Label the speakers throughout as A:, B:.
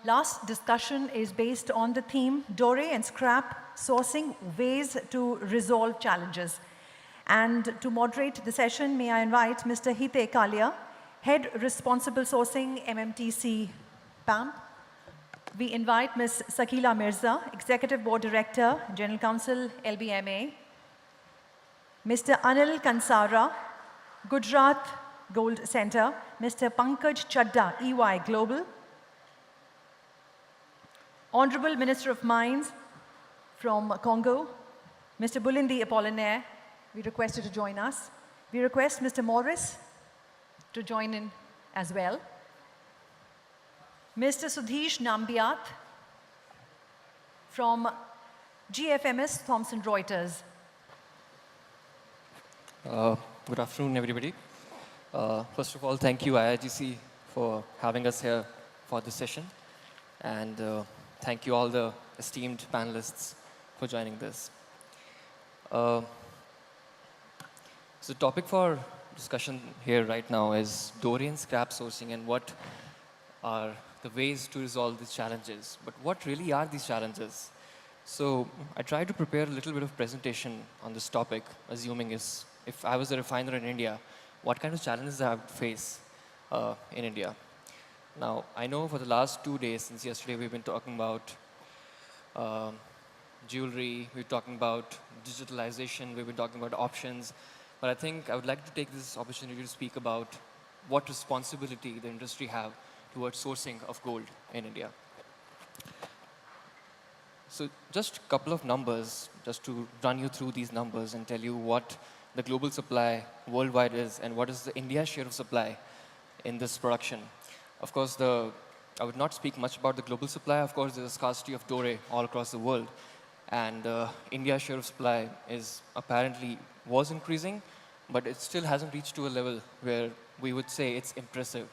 A: last discussion is based on the theme Dore and Scrap Sourcing Ways to Resolve Challenges. And to moderate the session, may I invite Mr. Hite Kalia, Head Responsible Sourcing, MMTC, PAM. We invite Ms. Sakila Mirza, Executive Board Director, General Counsel, LBMA. Mr. Anil Kansara, Gujarat Gold Center. Mr. Pankaj Chadda, EY Global. Honorable Minister of Mines from Congo, Mr. Bulindi Apollinaire, we request you to join us. We request Mr. Morris to join in as well. Mr. Sudhish Nambiat from GFMS Thomson Reuters.
B: Good afternoon, everybody. First of all, thank you, IIGC, for having us here for this session. And thank you all the esteemed panelists for joining this. So the topic for discussion here right now is Dore and scrap sourcing and what are the ways to resolve these challenges. But what really are these challenges? So I tried to prepare a little bit of presentation on this topic, assuming if I was a refiner in India, what kind of challenges I would face in India. Now, I know for the last 2 days, since yesterday, we've been talking about jewelry, we're talking about digitalization, we've been talking about options. But I think I would like to take this opportunity to speak about what responsibility the industry have towards sourcing of gold in India. So just a couple of numbers, just to run you through these numbers and tell you what the global supply worldwide is and what is the India share of supply in this production. Of course, I would not speak much about the global supply. Of course, there's a scarcity of Dore all across the world. And India's share of supply apparently was increasing, but it still hasn't reached to a level where we would say it's impressive.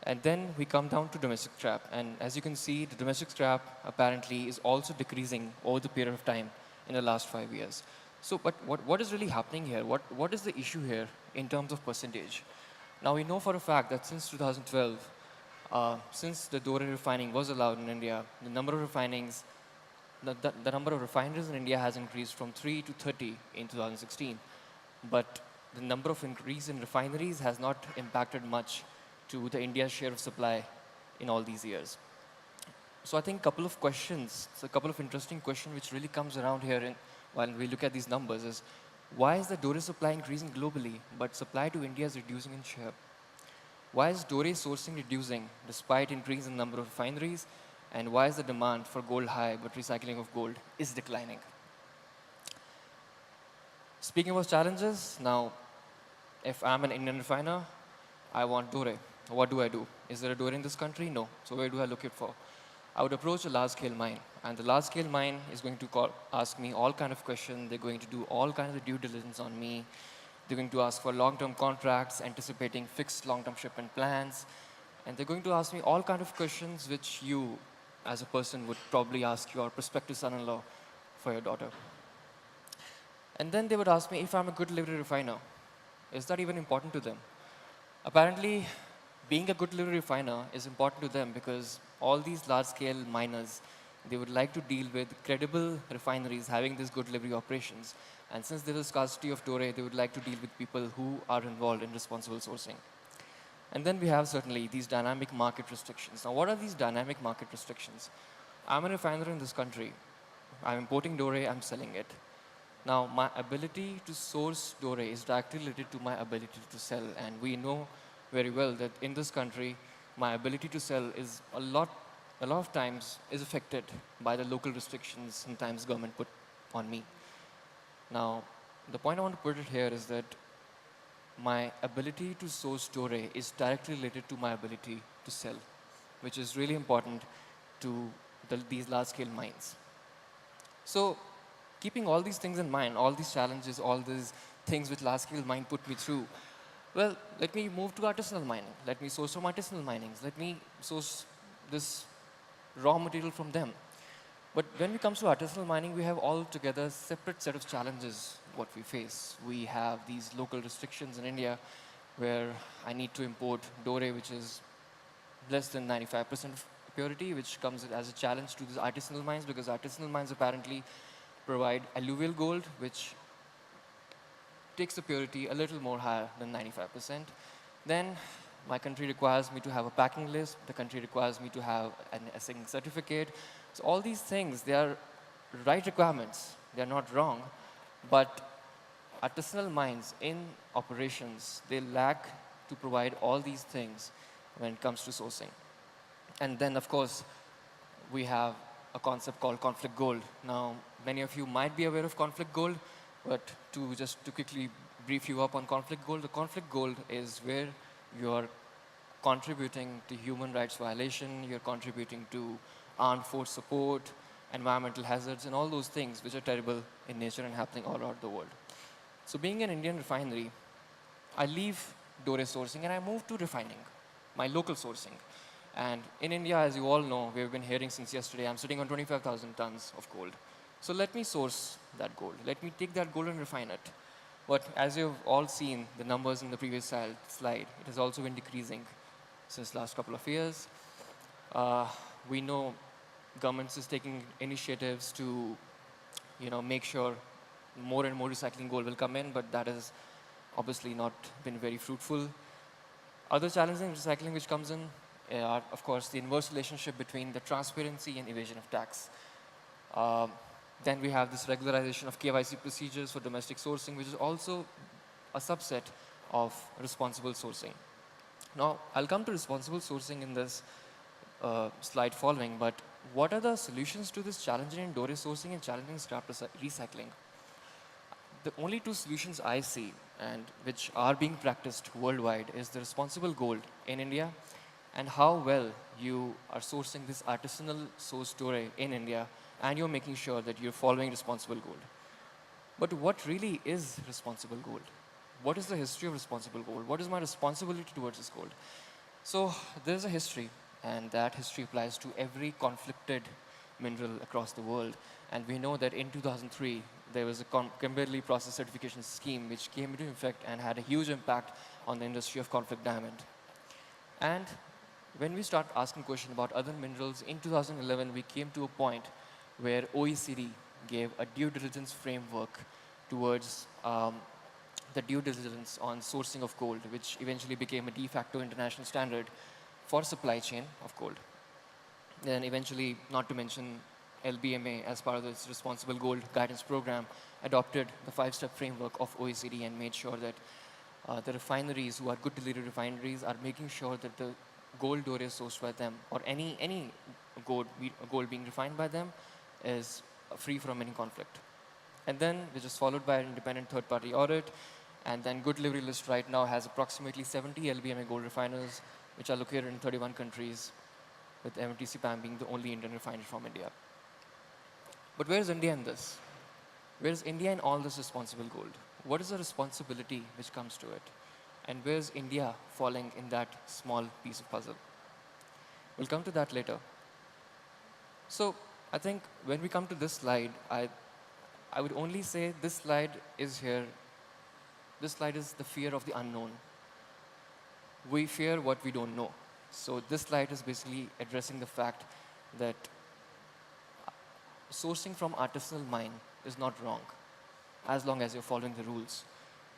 B: And then we come down to domestic scrap. And as you can see, the domestic scrap apparently is also decreasing over the period of time in the last 5 years. So, but what is really happening here? What is the issue here in terms of percentage? Now, we know for a fact that since 2012, since the Dore refining was allowed in India, the number of refineries in India has increased from 3 to 30 in 2016. But the number of increase in refineries has not impacted much to the India's share of supply in all these years. So I think a couple of questions, a couple of interesting questions which really comes around here while we look at these numbers is, why is the Dore supply increasing globally, but supply to India is reducing in share? Why is Dore sourcing reducing despite increase in number of refineries? And why is the demand for gold high, but recycling of gold is declining? Speaking about challenges, now, if I'm an Indian refiner, I want Dore. What do I do? Is there a Dore in this country? No. So where do I look it for? I would approach a large-scale mine. And the large-scale mine is going to ask me all kind of questions. They're going to do all kinds of due diligence on me. They're going to ask for long-term contracts, anticipating fixed long-term shipment plans. And they're going to ask me all kinds of questions which you, as a person, would probably ask your prospective son-in-law for your daughter. And then they would ask me if I'm a good delivery refiner. Is that even important to them? Apparently, being a good delivery refiner is important to them because all these large-scale miners, they would like to deal with credible refineries having these good delivery operations. And since there is scarcity of Dore, they would like to deal with people who are involved in responsible sourcing. And then we have certainly these dynamic market restrictions. Now, what are these dynamic market restrictions? I'm a refiner in this country. I'm importing Dore, I'm selling it. Now, my ability to source Dore is directly related to my ability to sell. And we know very well that in this country, my ability to sell is a lot of times is affected by the local restrictions sometimes government put on me. Now, the point I want to put it here is that my ability to source Dore is directly related to my ability to sell, which is really important to these large-scale mines. So keeping all these things in mind, all these challenges, all these things which large-scale mine put me through, well, let me move to artisanal mining. Let me source from artisanal minings. Let me source this raw material from them. But when it comes to artisanal mining, we have altogether separate set of challenges what we face. We have these local restrictions in India where I need to import Dore, which is less than 95% of purity, which comes as a challenge to these artisanal mines, because artisanal mines apparently provide alluvial gold, which takes the purity a little more higher than 95%. Then my country requires me to have a packing list. The country requires me to have an assaying certificate. So all these things, they are right requirements. They are not wrong. But artisanal mines in operations, they lack to provide all these things when it comes to sourcing. And then, of course, we have a concept called conflict gold. Now, many of you might be aware of conflict gold, but just to quickly brief you up on conflict gold, the conflict gold is where you're contributing to human rights violation, you're contributing to armed force support, environmental hazards, and all those things which are terrible in nature and happening all over the world. So being an Indian refinery, I leave Dore sourcing and I move to refining, my local sourcing. And in India, as you all know, we've been hearing since yesterday, I'm sitting on 25,000 tons of gold. So let me source that gold. Let me take that gold and refine it. But as you've all seen, the numbers in the previous slide, it has also been decreasing since last couple of years. We know governments is taking initiatives to, make sure more and more recycling gold will come in, but that has obviously not been very fruitful. Other challenges in recycling which comes in are, of course, the inverse relationship between the transparency and evasion of tax. Then we have this regularization of KYC procedures for domestic sourcing, which is also a subset of responsible sourcing. Now, I'll come to responsible sourcing in this slide following, but what are the solutions to this challenging Dore sourcing and challenging scrap recycling? The only two solutions I see, and which are being practiced worldwide, is the responsible gold in India and how well you are sourcing this artisanal source Dore in India, and you're making sure that you're following responsible gold. But what really is responsible gold? What is the history of responsible gold? What is my responsibility towards this gold? So there's a history, and that history applies to every conflicted mineral across the world. And we know that in 2003, there was a Kimberley process certification scheme which came into effect and had a huge impact on the industry of conflict diamond. And when we start asking questions about other minerals, in 2011, we came to a point where OECD gave a due diligence framework towards the due diligence on sourcing of gold, which eventually became a de facto international standard for supply chain of gold. Then eventually, not to mention, LBMA, as part of its Responsible Gold Guidance Program, adopted the 5-step framework of OECD and made sure that the refineries who are good delivery refineries are making sure that the gold Dore is sourced by them, or any gold being refined by them, is free from any conflict. And then, which is followed by an independent third-party audit, and then Good Delivery List right now has approximately 70 LBMA gold refiners, which are located in 31 countries, with MTC PAM being the only Indian refinery from India. But where is India in this? Where is India in all this responsible gold? What is the responsibility which comes to it? And where is India falling in that small piece of puzzle? We'll come to that later. So I think when we come to this slide, I would only say this slide is here. This slide is the fear of the unknown. We fear what we don't know. So this slide is basically addressing the fact that sourcing from artisanal mine is not wrong, as long as you're following the rules.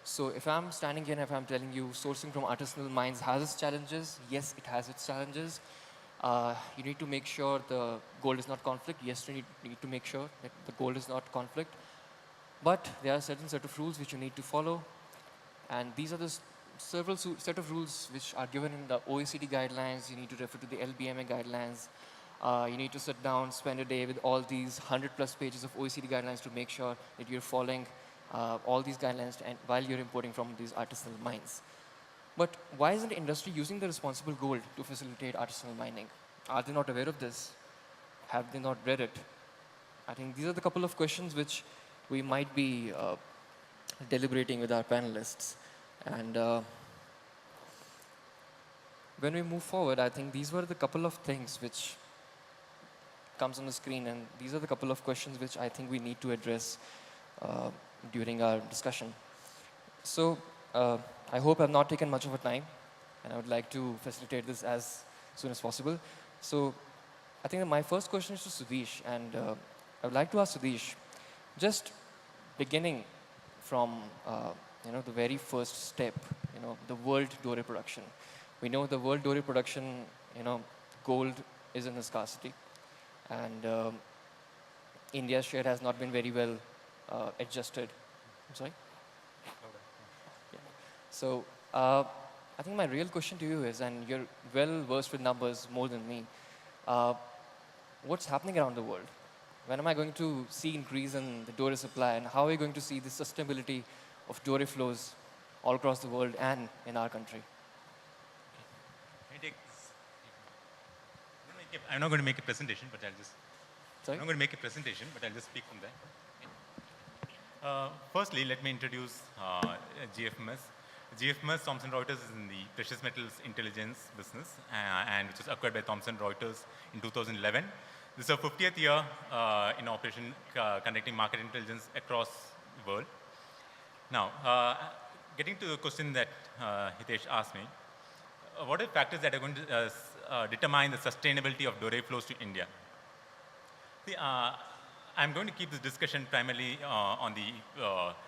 B: So if I'm standing here and if I'm telling you sourcing from artisanal mines has its challenges, yes, it has its challenges. You need to make sure the gold is not conflict. Yes, you need to make sure that the gold is not conflict. But there are certain set of rules which you need to follow. And these are the several set of rules which are given in the OECD guidelines. You need to refer to the LBMA guidelines. You need to sit down, spend a day with all these 100+ pages of OECD guidelines to make sure that you're following all these guidelines while you're importing from these artisanal mines. But why isn't the industry using the responsible gold to facilitate artisanal mining? Are they not aware of this? Have they not read it? I think these are the couple of questions which we might be deliberating with our panelists. And when we move forward, I think these were the couple of things which comes on the screen, and these are the couple of questions which I think we need to address during our discussion. So I hope I've not taken much of a time, and I would like to facilitate this as as soon as possible. So I think that my first question is to Sudhish, and I would like to ask Sudhish, just beginning from the very first step, the world Dore production. We know the world Dore production, gold is in a scarcity, and India's share has not been very well adjusted. I'm sorry? Yeah. So I think my real question to you is, and you're well versed with numbers more than me, what's happening around the world? When am I going to see increase in the Dore supply, and how are we going to see the sustainability of Dore flows all across the world and in our country?
C: I'm not going to make a presentation, but I'll just.
B: Sorry?
C: I'm not going to make a presentation, but I'll just speak from there. Firstly, let me introduce GFMS. GFMS, Thomson Reuters, is in the precious metals intelligence business, and which was acquired by Thomson Reuters in 2011. This is our 50th year in operation, conducting market intelligence across the world. Now, getting to the question that Hitesh asked me, what are the factors that are going to determine the sustainability of Dore flows to India? I'm going to keep this discussion primarily on the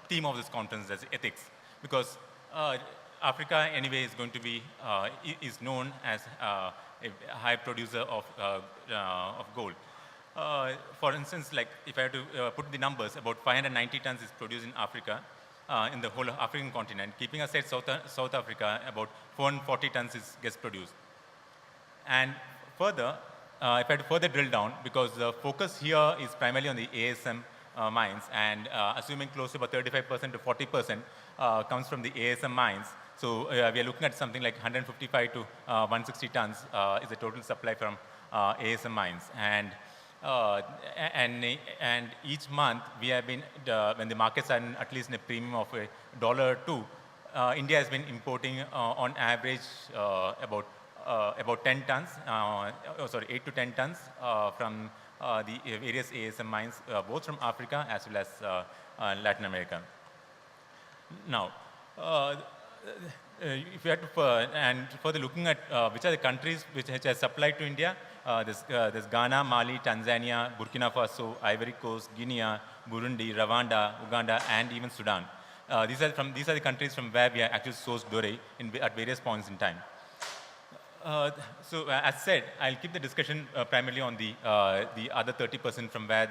C: theme of this conference, as ethics, because Africa anyway is going to be, is known as a high producer of gold. For instance, like if I had to put the numbers, about 590 tons is produced in Africa, in the whole African continent. Keeping aside South Africa, about 440 tons gets produced. And further, if I had to further drill down, because the focus here is primarily on the ASM mines, and assuming close to about 35% to 40% comes from the ASM mines. So we are looking at something like 155 to 160 tons is the total supply from ASM mines. And each month we have been, when the markets are at least in a premium of $1 or $2, India has been importing on average about 10 tons, 8 to 10 tons from the various ASM mines, both from Africa as well as Latin America. Now, if you had to, and further looking at which are the countries which has supplied to India, there's Ghana, Mali, Tanzania, Burkina Faso, Ivory Coast, Guinea, Burundi, Rwanda, Uganda, and even Sudan. These are the countries from where we are actually sourced Dore at various points in time. So as said, I'll keep the discussion primarily on the other 30% from where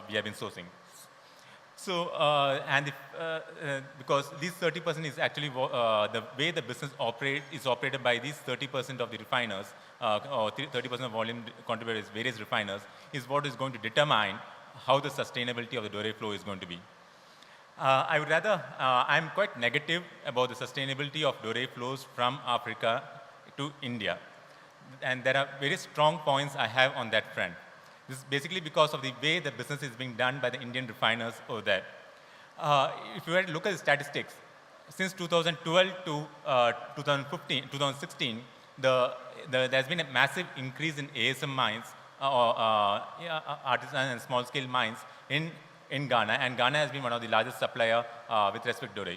C: we have been sourcing. So, because these 30% is actually the way the business is operated by these 30% of the refiners, or 30% of volume contributed by various refiners, is what is going to determine how the sustainability of the Dore flow is going to be. I would rather, I'm quite negative about the sustainability of Dore flows from Africa to India. And there are very strong points I have on that front. This is basically because of the way the business is being done by the Indian refiners over there. If you were to look at the statistics, since 2012 to 2016, there's been a massive increase in ASM mines, artisan and small-scale mines in Ghana, and Ghana has been one of the largest supplier with respect to Dore.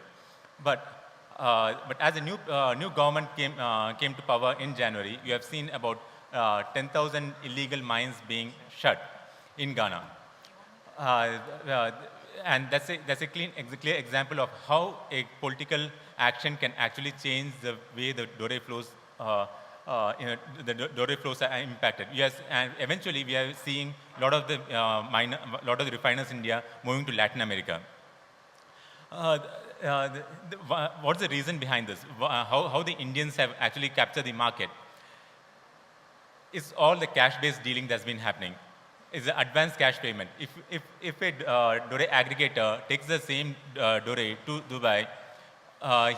C: But as a new government came to power in January, you have seen about 10,000 illegal mines being shut in Ghana. And that's a clear example of how a political action can actually change the way the Dore flows, the Dore flows are impacted. Yes, and eventually we are seeing a lot of the refiners in India moving to Latin America. What's the reason behind this? How the Indians have actually captured the market? It's all the cash-based dealing that's been happening. It's the advanced cash payment. If a Dore aggregator takes the same Dore to Dubai,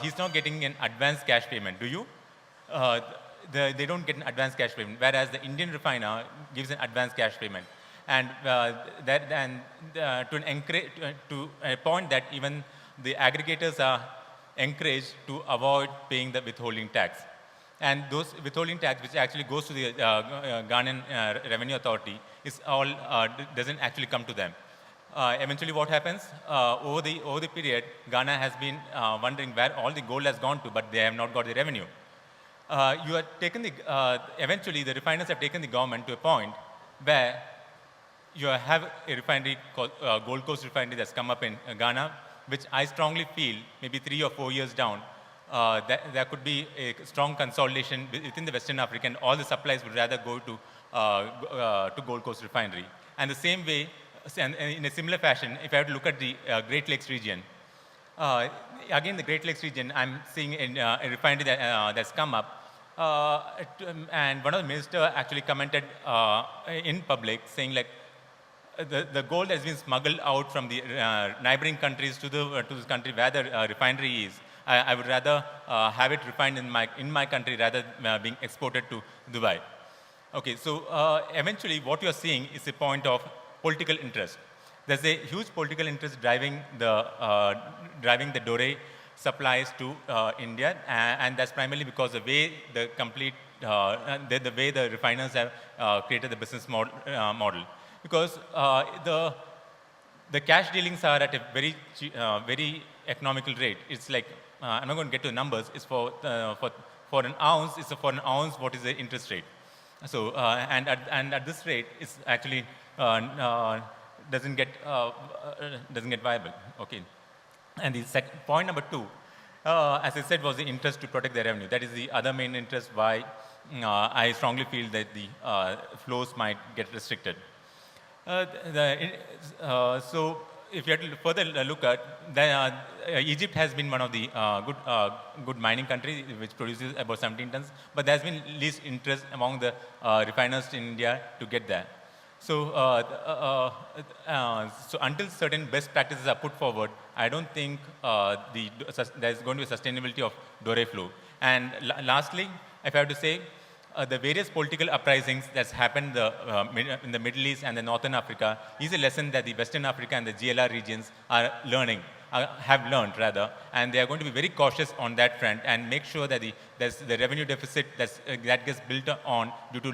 C: he's not getting an advanced cash payment. Do you? They don't get an advanced cash payment, whereas the Indian refiner gives an advanced cash payment. And to a point that even the aggregators are encouraged to avoid paying the withholding tax. And those withholding tax, which actually goes to the Ghanaian Revenue Authority, doesn't actually come to them. Eventually, what happens over the period, Ghana has been wondering where all the gold has gone to, but they have not got the revenue. you are taken the, eventually the refiners have taken the government to a point where you have a refinery called Gold Coast refinery that's come up in Ghana, which I strongly feel maybe 3 or 4 years down, there could be a strong consolidation within the Western Africa, and all the supplies would rather go to Gold Coast refinery. And the same way, and in a similar fashion, if I have to look at the Great Lakes region, again, the Great Lakes region, I'm seeing a refinery that's come up, and one of the minister actually commented in public saying like, the gold has been smuggled out from the neighboring countries to this country where the refinery is. I would rather have it refined in my country rather than being exported to Dubai. Okay, so eventually what you are seeing is a point of political interest. There's a huge political interest driving the Dore supplies to India, and that's primarily because the way the way the refiners have created the business model. Because the cash dealings are at a very economical rate. It's like I'm not going to get to the numbers. It's for an ounce. It's for an ounce. What is the interest rate? So and at this rate, it's actually doesn't get viable. Okay. And the point number 2, as I said, was the interest to protect the revenue. That is the other main interest why I strongly feel that the flows might get restricted. So if you have to further look at, Egypt has been one of the good mining countries which produces about 17 tons, but there has been least interest among the refiners in India to get there. So, so until certain best practices are put forward, I don't think there's going to be a sustainability of Dore flow. And lastly, if I have to say, the various political uprisings that's happened in the Middle East and the Northern Africa is a lesson that the Western Africa and the GLR regions are have learned rather, and they are going to be very cautious on that front and make sure that the revenue deficit that gets built on due to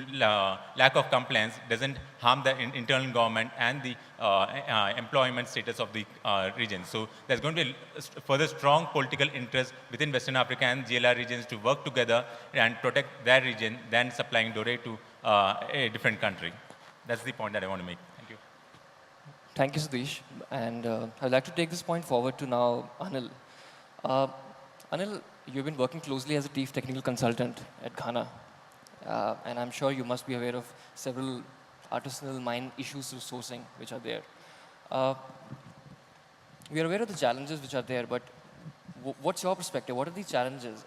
C: lack of compliance doesn't harm the internal government and the employment status of the region. So there's going to be further strong political interest within Western Africa and GLR regions to work together and protect their region than supplying Dore to a different country. That's the point that I want to make. Thank you.
B: Thank you, Sudhish. And I'd like to take this point forward to now Anil. Anil, you've been working closely as a chief technical consultant at Ghana. And I'm sure you must be aware of several artisanal mine issues of sourcing which are there. We are aware of the challenges which are there, but what's your perspective? What are these challenges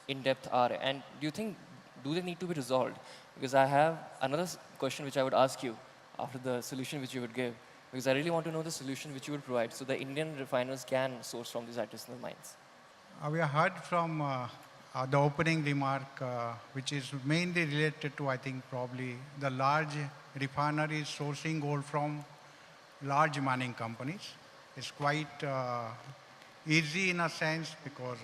B: in depth are? And do you think, do they need to be resolved? Because I have another question which I would ask you after the solution which you would give. Because I really want to know the solution which you would provide so the Indian refiners can source from these artisanal mines.
D: We have heard from the opening remark, which is mainly related to, I think, probably the large refineries sourcing gold from large mining companies. It's quite easy in a sense because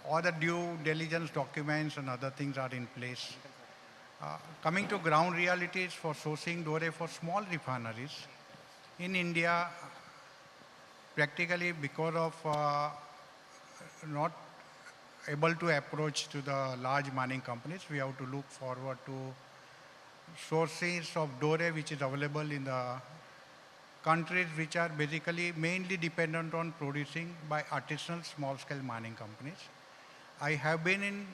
D: all the due diligence documents and other things are in place. Coming to ground realities for sourcing Dore for small refineries, in India, practically because of not able to approach to the large mining companies, we have to look forward to sources of Dore which is available in the countries which are basically mainly dependent on producing by artisanal small-scale mining companies. I have been in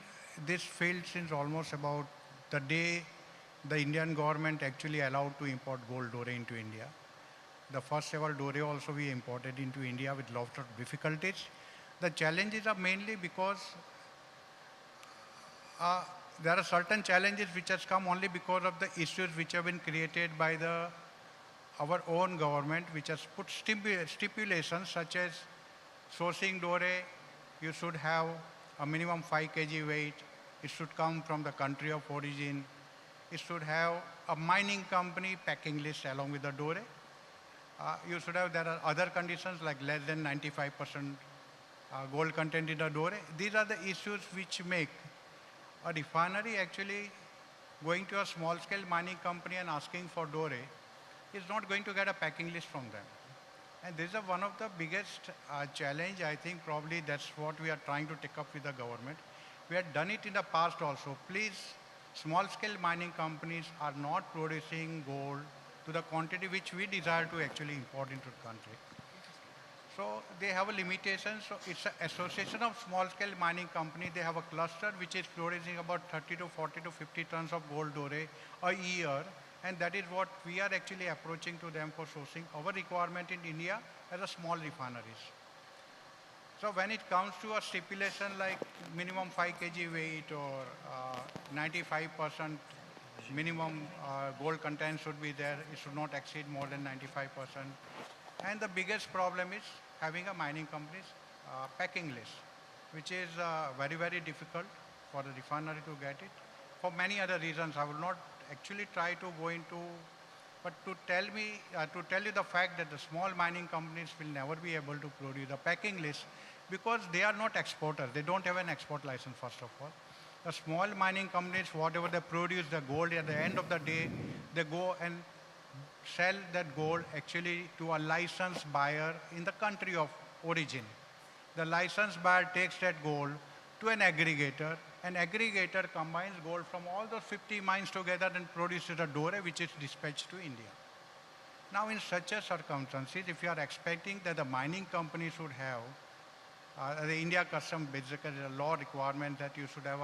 D: this field since almost about the day the Indian government actually allowed to import gold Dore into India. The first ever Dore also we imported into India with lots of difficulties. The challenges are mainly because there are certain challenges which has come only because of the issues which have been created by our own government, which has put stipulations such as sourcing Dore, you should have a minimum 5 kg weight. It should come from the country of origin. It should have a mining company packing list along with the Dore. You should have, there are other conditions like less than 95% gold content in the Dore. These are the issues which make a refinery actually going to a small scale mining company and asking for Dore is not going to get a packing list from them. And this is one of the biggest challenge. I think probably that's what we are trying to take up with the government. We had done it in the past also. Please, small-scale mining companies are not producing gold to the quantity which we desire to actually import into the country. So they have a limitation. So it's an association of small-scale mining companies. They have a cluster which is producing about 30 to 40 to 50 tons of gold Dore a year. And that is what we are actually approaching to them for sourcing our requirement in India as a small refineries. So when it comes to a stipulation like minimum 5 kg weight or 95% minimum gold content should be there, it should not exceed more than 95%. And the biggest problem is having a mining company's packing list, which is very, very difficult for the refinery to get it. For many other reasons, I will not actually try to go into, but to tell you the fact that the small mining companies will never be able to produce the packing list because they are not exporters. They don't have an export license, first of all. The small mining companies, whatever they produce, the gold, at the end of the day, they go and sell that gold actually to a licensed buyer in the country of origin. The licensed buyer takes that gold to an aggregator. An aggregator combines gold from all those 50 mines together and produces a Dore which is dispatched to India. Now in such a circumstances, if you are expecting that the mining company should have, the India custom basically a law requirement that you should have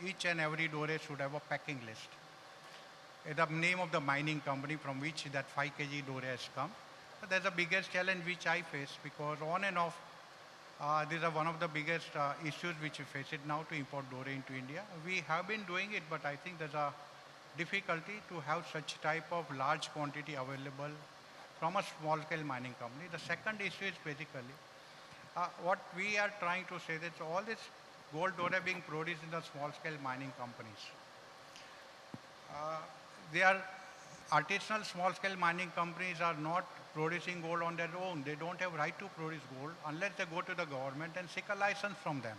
D: each and every Dore should have a packing list. The name of the mining company from which that 5 kg Dore has come. So that's the biggest challenge which I face because on and off, these are one of the biggest issues which we face it now to import Dore into India. We have been doing it, but I think there's a difficulty to have such type of large quantity available from a small scale mining company. The second issue is basically what we are trying to say that all this gold Dore being produced in the small scale mining companies. They are artisanal small-scale mining companies are not producing gold on their own. They don't have right to produce gold unless they go to the government and seek a license from them.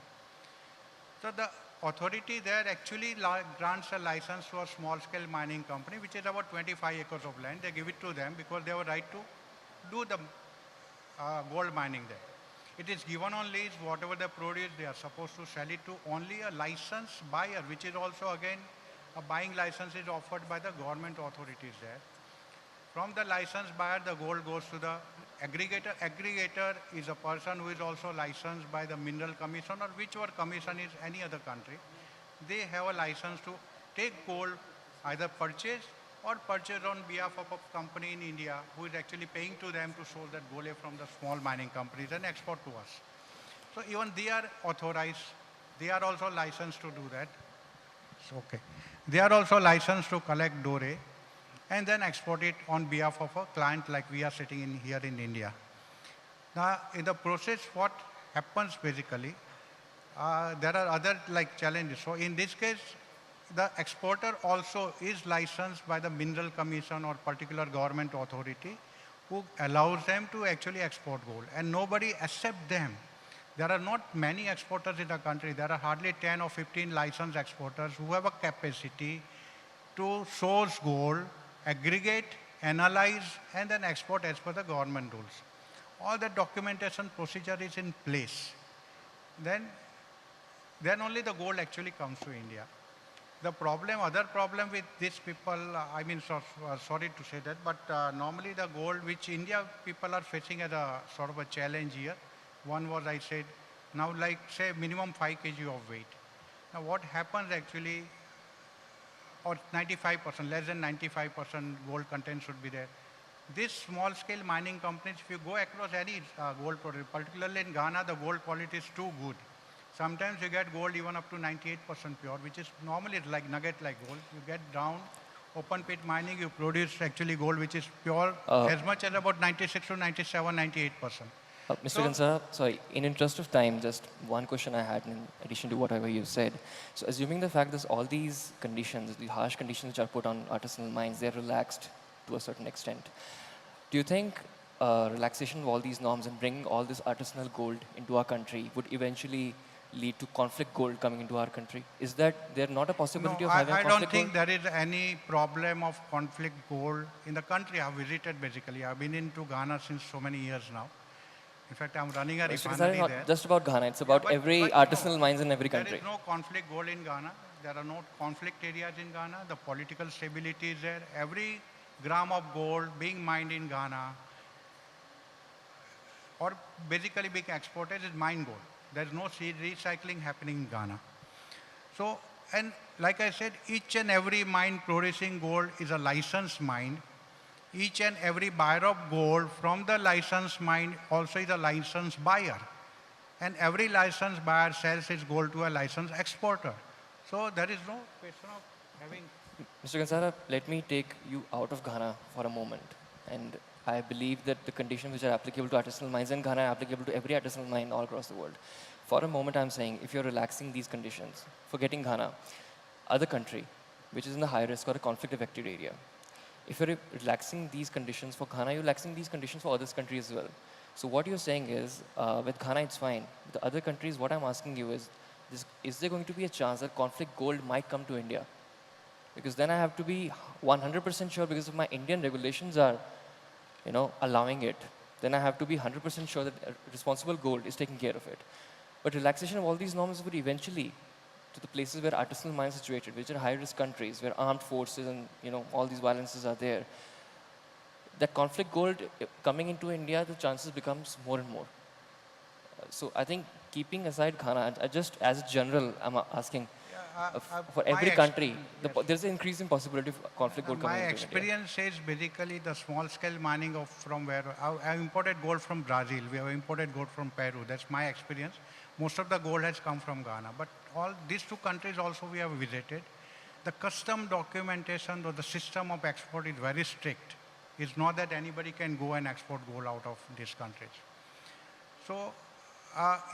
D: So the authority there actually grants a license to a small-scale mining company, which is about 25 acres of land. They give it to them because they have a right to do the gold mining there. It is given on lease. Whatever they produce, they are supposed to sell it to only a licensed buyer, which is also again a buying license is offered by the government authorities there. From the licensed buyer, the gold goes to the aggregator. Aggregator is a person who is also licensed by the Mineral Commission or whichever commission is any other country. They have a license to take gold, either purchase or purchase on behalf of a company in India who is actually paying to them to source that gold from the small mining companies and export to us. So even they are authorized. They are also licensed to do that. Okay. They are also licensed to collect Dore and then export it on behalf of a client like we are sitting in here in India. Now, in the process, what happens basically, there are other challenges. So in this case, the exporter also is licensed by the Mineral Commission or particular government authority who allows them to actually export gold and nobody accepts them. There are not many exporters in the country. There are hardly 10 or 15 licensed exporters who have a capacity to source gold, aggregate, analyze, and then export as per the government rules. All the documentation procedure is in place. Then only the gold actually comes to India. The problem, other problem with these people, sorry to say that, but normally the gold which India people are facing as a sort of a challenge here. One was I said, now say minimum 5 kg of weight. Now what happens actually, or 95%, less than 95% gold content should be there. These small scale mining companies, if you go across any gold product, particularly in Ghana, the gold quality is too good. Sometimes you get gold even up to 98% pure, which is normally like nugget like gold. You get down, open pit mining, you produce actually gold which is pure as much as about 96 to 97, 98%.
B: Mr. Gansara, sorry, in interest of time, just one question I had in addition to whatever you said. So assuming the fact that all these conditions, the harsh conditions which are put on artisanal mines, they're relaxed to a certain extent. Do you think relaxation of all these norms and bringing all this artisanal gold into our country would eventually lead to conflict gold coming into our country? Is that there not a possibility of having conflict gold?
D: I don't think there is any problem of conflict gold in the country. I've visited basically. I've been into Ghana since so many years now. In fact, I'm running a
B: It's
D: refinery
B: not
D: there.
B: just about Ghana. It's about
D: But-
B: every
D: but
B: artisanal mines in every country.
D: There is no conflict goal in Ghana. There are no conflict areas in Ghana. The political stability is there. Every gram of gold being mined in Ghana or basically being exported is mine gold. There's no recycling happening in Ghana. So, and like I said, each and every mine producing gold is a licensed mine. Each and every buyer of gold from the licensed mine also is a licensed buyer. And every licensed buyer sells his gold to a licensed exporter. So there is no question of having...
B: Mr. Gansara, let me take you out of Ghana for a moment. And I believe that the conditions which are applicable to artisanal mines in Ghana are applicable to every artisanal mine all across the world. For a moment, I'm saying, if you're relaxing these conditions, forgetting Ghana, other country, which is in the high risk or a conflict-affected area, if you're relaxing these conditions for Ghana, you're relaxing these conditions for other countries as well. So what you're saying is, with Ghana, it's fine. With the other countries, what I'm asking you is there going to be a chance that conflict gold might come to India? Because then I have to be 100% sure, because if my Indian regulations are, allowing it, then I have to be 100% sure that responsible gold is taking care of it. But relaxation of all these norms would eventually, to the places where artisanal mines are situated, which are high-risk countries, where armed forces and all these violences are there, that conflict gold coming into India, the chances becomes more and more. So I think keeping aside Ghana, just as a general, I'm asking, for every country, there's an increasing possibility of conflict gold coming
D: My
B: into India.
D: experience says basically the small-scale mining of from where I imported gold from Brazil. We have imported gold from Peru. That's my experience. Most of the gold has come from Ghana. But all these two countries also we have visited. The custom documentation or the system of export is very strict. It's not that anybody can go and export gold out of these countries. So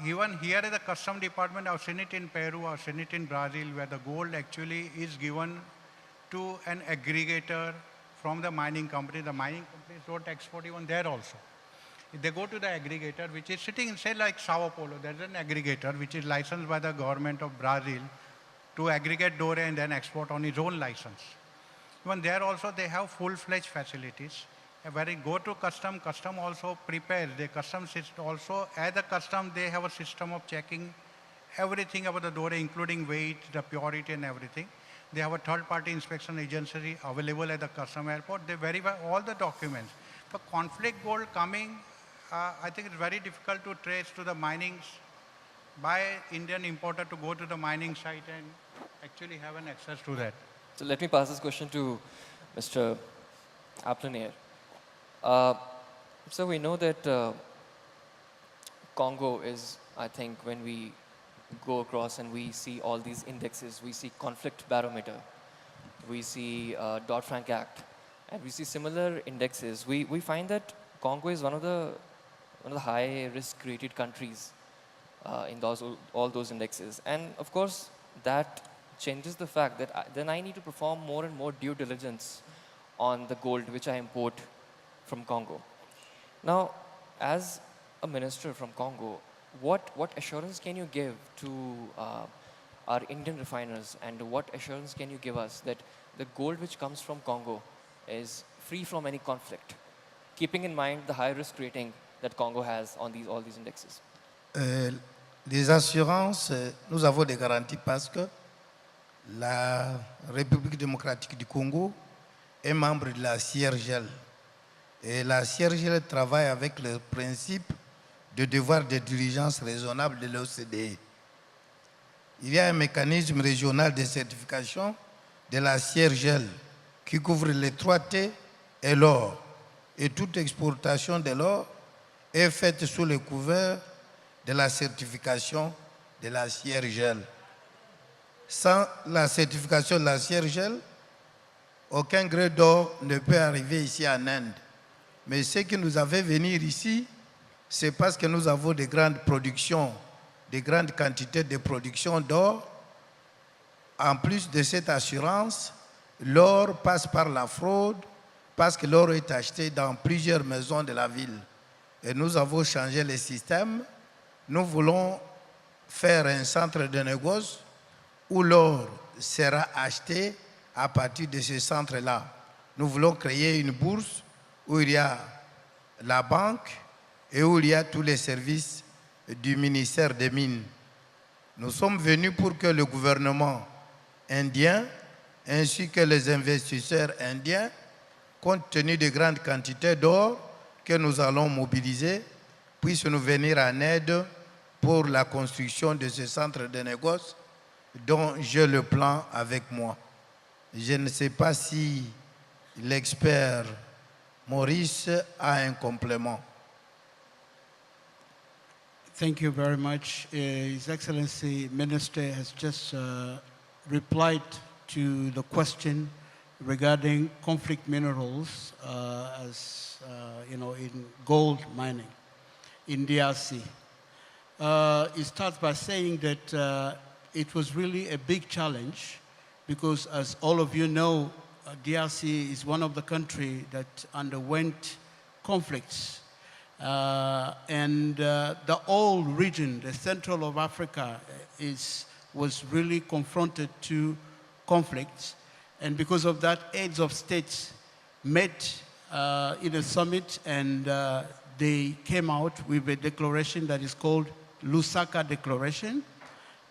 D: even here at the custom department, I've seen it in Peru, I've seen it in Brazil, where the gold actually is given to an aggregator from the mining company. The mining companies don't export even there also. If they go to the aggregator, which is sitting in, say, like Sao Paulo, there's an aggregator which is licensed by the government of Brazil to aggregate Dore and then export on his own license. Even there also they have full-fledged facilities. When you go to custom also prepares. The custom system also, as a custom, they have a system of checking everything about the Dore, including weight, the purity and everything. They have a third-party inspection agency available at the custom airport. They verify all the documents. But conflict gold coming, I think it's very difficult to trace to the minings by Indian importer to go to the mining site and actually have an access to that.
B: So let me pass this question to Mr. Aplanier. So we know that Congo is, I think, when we go across and we see all these indexes, we see conflict barometer, we see Dodd-Frank Act, and we see similar indexes. We find that Congo is one of the high-risk rated countries in all those indexes. And of course, that changes the fact that then I need to perform more and more due diligence on the gold which I import from Congo. Now, as a minister from Congo, what assurance can you give to our Indian refiners, and what assurance can you give us that the gold which comes from Congo is free from any conflict, keeping in mind the high risk rating that Congo has on all these indexes?
E: Les assurances, nous avons des garanties parce que la République démocratique du Congo est membre de la CIRGL. Et la CIRGL travaille avec le principe de devoir de diligence raisonnable de l'OCDE. Il y a un mécanisme régional de certification de la CIRGL qui couvre les 3T et l'or. Et toute exportation de l'or est faite sous le couvert de la certification de la CIRGL. Sans la certification de la CIRGL, aucun gré d'or ne peut arriver ici en Inde. Mais ce qui nous a fait venir ici, c'est parce que nous avons de grandes productions, de grandes quantités de production d'or. En plus de cette assurance, l'or passe par la fraude parce que l'or est acheté dans plusieurs maisons de la ville. Et nous avons changé le système. Nous voulons faire un centre de négoce où l'or sera acheté à partir de ce centre-là. Nous voulons créer une bourse où il y a la banque, et où il y a tous les services du ministère des Mines. Nous sommes venus pour que le gouvernement indien ainsi que les investisseurs indiens, compte tenu des grandes quantités d'or que nous allons mobiliser, puissent nous venir en aide pour la construction de ce centre de négoce dont j'ai le plan avec moi. Je ne sais pas si l'expert Maurice a un complément.
F: Thank you very much. His Excellency Minister has just replied to the question regarding conflict minerals in gold mining in DRC. He starts by saying that it was really a big challenge because, as all of you know, DRC is one of the countries that underwent conflicts. The whole region, the central of Africa, was really confronted to conflicts. And because of that, heads of states met in a summit and they came out with a declaration that is called Lusaka Declaration.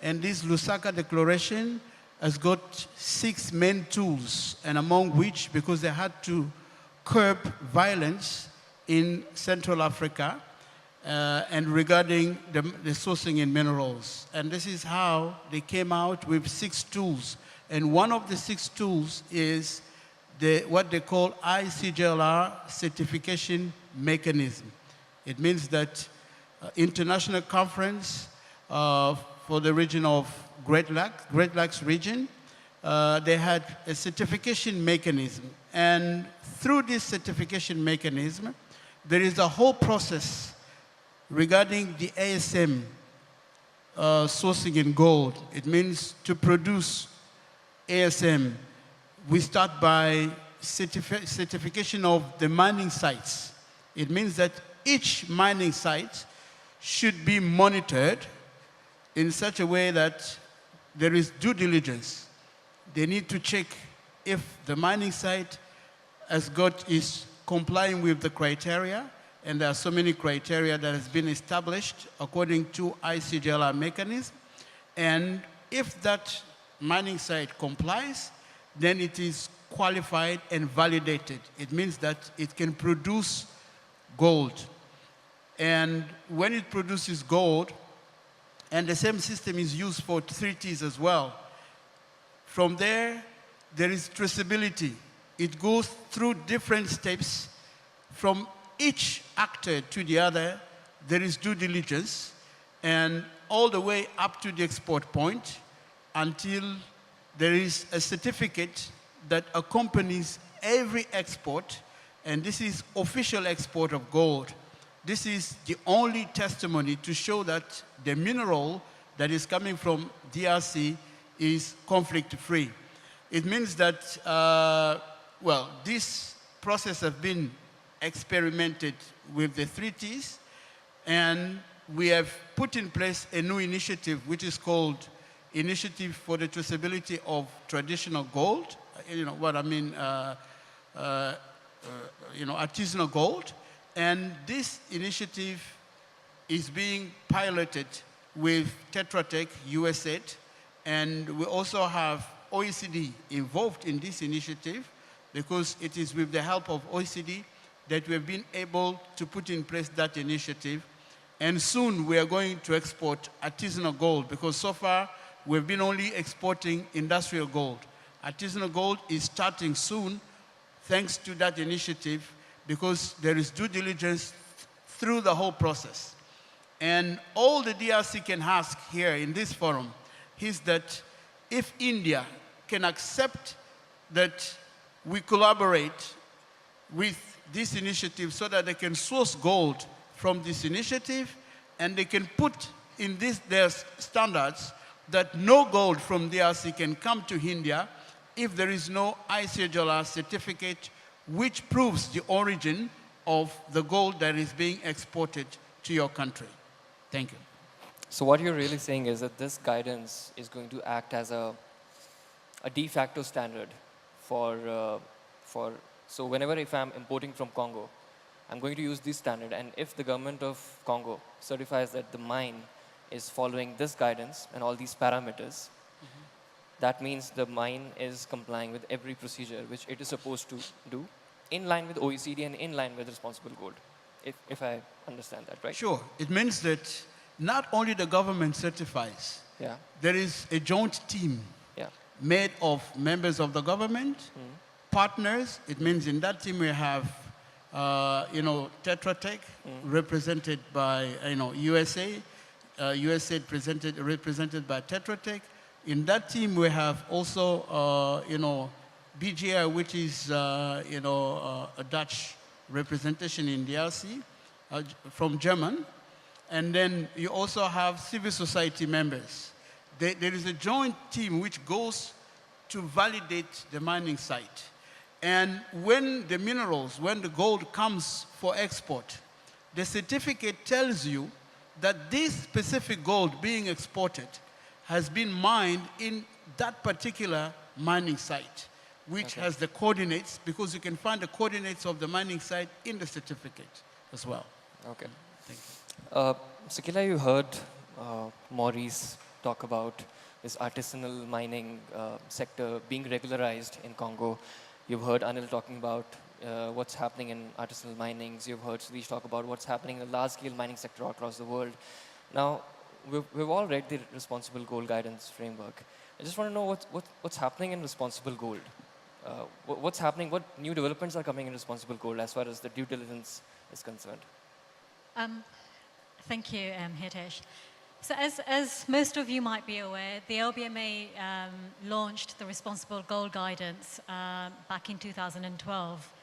F: And this Lusaka Declaration has got 6 main tools, and among which, because they had to curb violence in Central Africa and regarding the sourcing in minerals. And this is how they came out with 6 tools. And one of the 6 tools is what they call ICGLR certification mechanism. It means that international conference for the region of Great Lakes region, they had a certification mechanism. And through this certification mechanism, there is a whole process regarding the ASM sourcing in gold. It means to produce ASM, we start by certification of the mining sites. It means that each mining site should be monitored in such a way that there is due diligence. They need to check if the mining site is complying with the criteria, and there are so many criteria that has been established according to ICGLR mechanism. And if that mining site complies, then it is qualified and validated. It means that it can produce gold. And when it produces gold, and the same system is used for 3Ts as well, from there is traceability. It goes through different steps. From each actor to the other, there is due diligence, and all the way up to the export point until there is a certificate that accompanies every export, and this is official export of gold. This is the only testimony to show that the mineral that is coming from DRC is conflict-free. It means that, this process has been experimented with the 3Ts, and we have put in place a new initiative which is called Initiative for the Traceability of Traditional Gold, artisanal gold. And this initiative is being piloted with Tetra Tech USA, and we also have OECD involved in this initiative because it is with the help of OECD that we have been able to put in place that initiative. And soon we are going to export artisanal gold because so far we've been only exporting industrial gold. Artisanal gold is starting soon thanks to that initiative because there is due diligence through the whole process. And all the DRC can ask here in this forum is that if India can accept that we collaborate with this initiative so that they can source gold from this initiative, and they can put in their standards that no gold from DRC can come to India if there is no ICGLR certificate which proves the origin of the gold that is being exported to your country. Thank you.
B: So what you're really saying is that this guidance is going to act as a de facto standard so whenever if I'm importing from Congo, I'm going to use this standard, and if the government of Congo certifies that the mine is following this guidance and all these parameters, that means the mine is complying with every procedure which it is supposed to do, in line with OECD and in line with responsible gold, if I understand that right.
F: Sure. It means that not only the government certifies,
B: Yeah,
F: there is a joint team
B: yeah,
F: made of members of the government, partners. It means in that team we have, Tetra Tech represented by, USA, USA represented by Tetra Tech. In that team we have also, BGI, which is, a Dutch representation in DRC from German. And then you also have civil society members. There is a joint team which goes to validate the mining site. And when the minerals, when the gold comes for export, the certificate tells you that this specific gold being exported has been mined in that particular mining site, which has the coordinates, because you can find the coordinates of the mining site in the certificate as well.
B: okay.
F: Thank you.
B: Sakila, you heard Maurice talk about this artisanal mining sector being regularized in Congo. You've heard Anil talking about what's happening in artisanal minings. You've heard Sudhish talk about what's happening in the large-scale mining sector across the world. Now, we've all read the Responsible Gold Guidance Framework. I just want to know what's happening in Responsible Gold. What's happening, what new developments are coming in Responsible Gold as far as the due diligence is concerned?
G: Thank you, Hitesh. So as most of you might be aware, the LBMA launched the Responsible Gold Guidance back in 2012.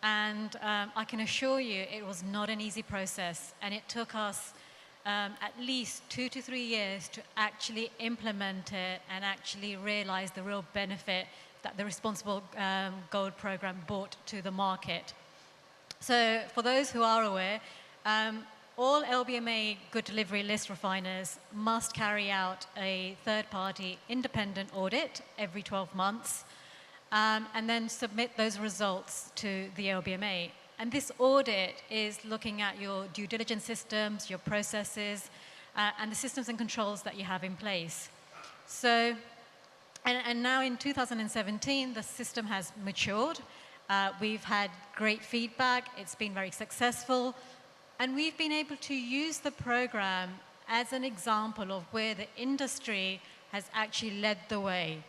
G: And I can assure you it was not an easy process, and it took us at least 2 to 3 years to actually implement it and actually realize the real benefit that the Responsible Gold program brought to the market. So for those who are aware, all LBMA good delivery list refiners must carry out a third-party independent audit every 12 months and then submit those results to the LBMA. And this audit is looking at your due diligence systems, your processes, and the systems and controls that you have in place. So, and now in 2017, the system has matured. We've had great feedback. It's been very successful. And we've been able to use the program as an example of where the industry has actually led the way.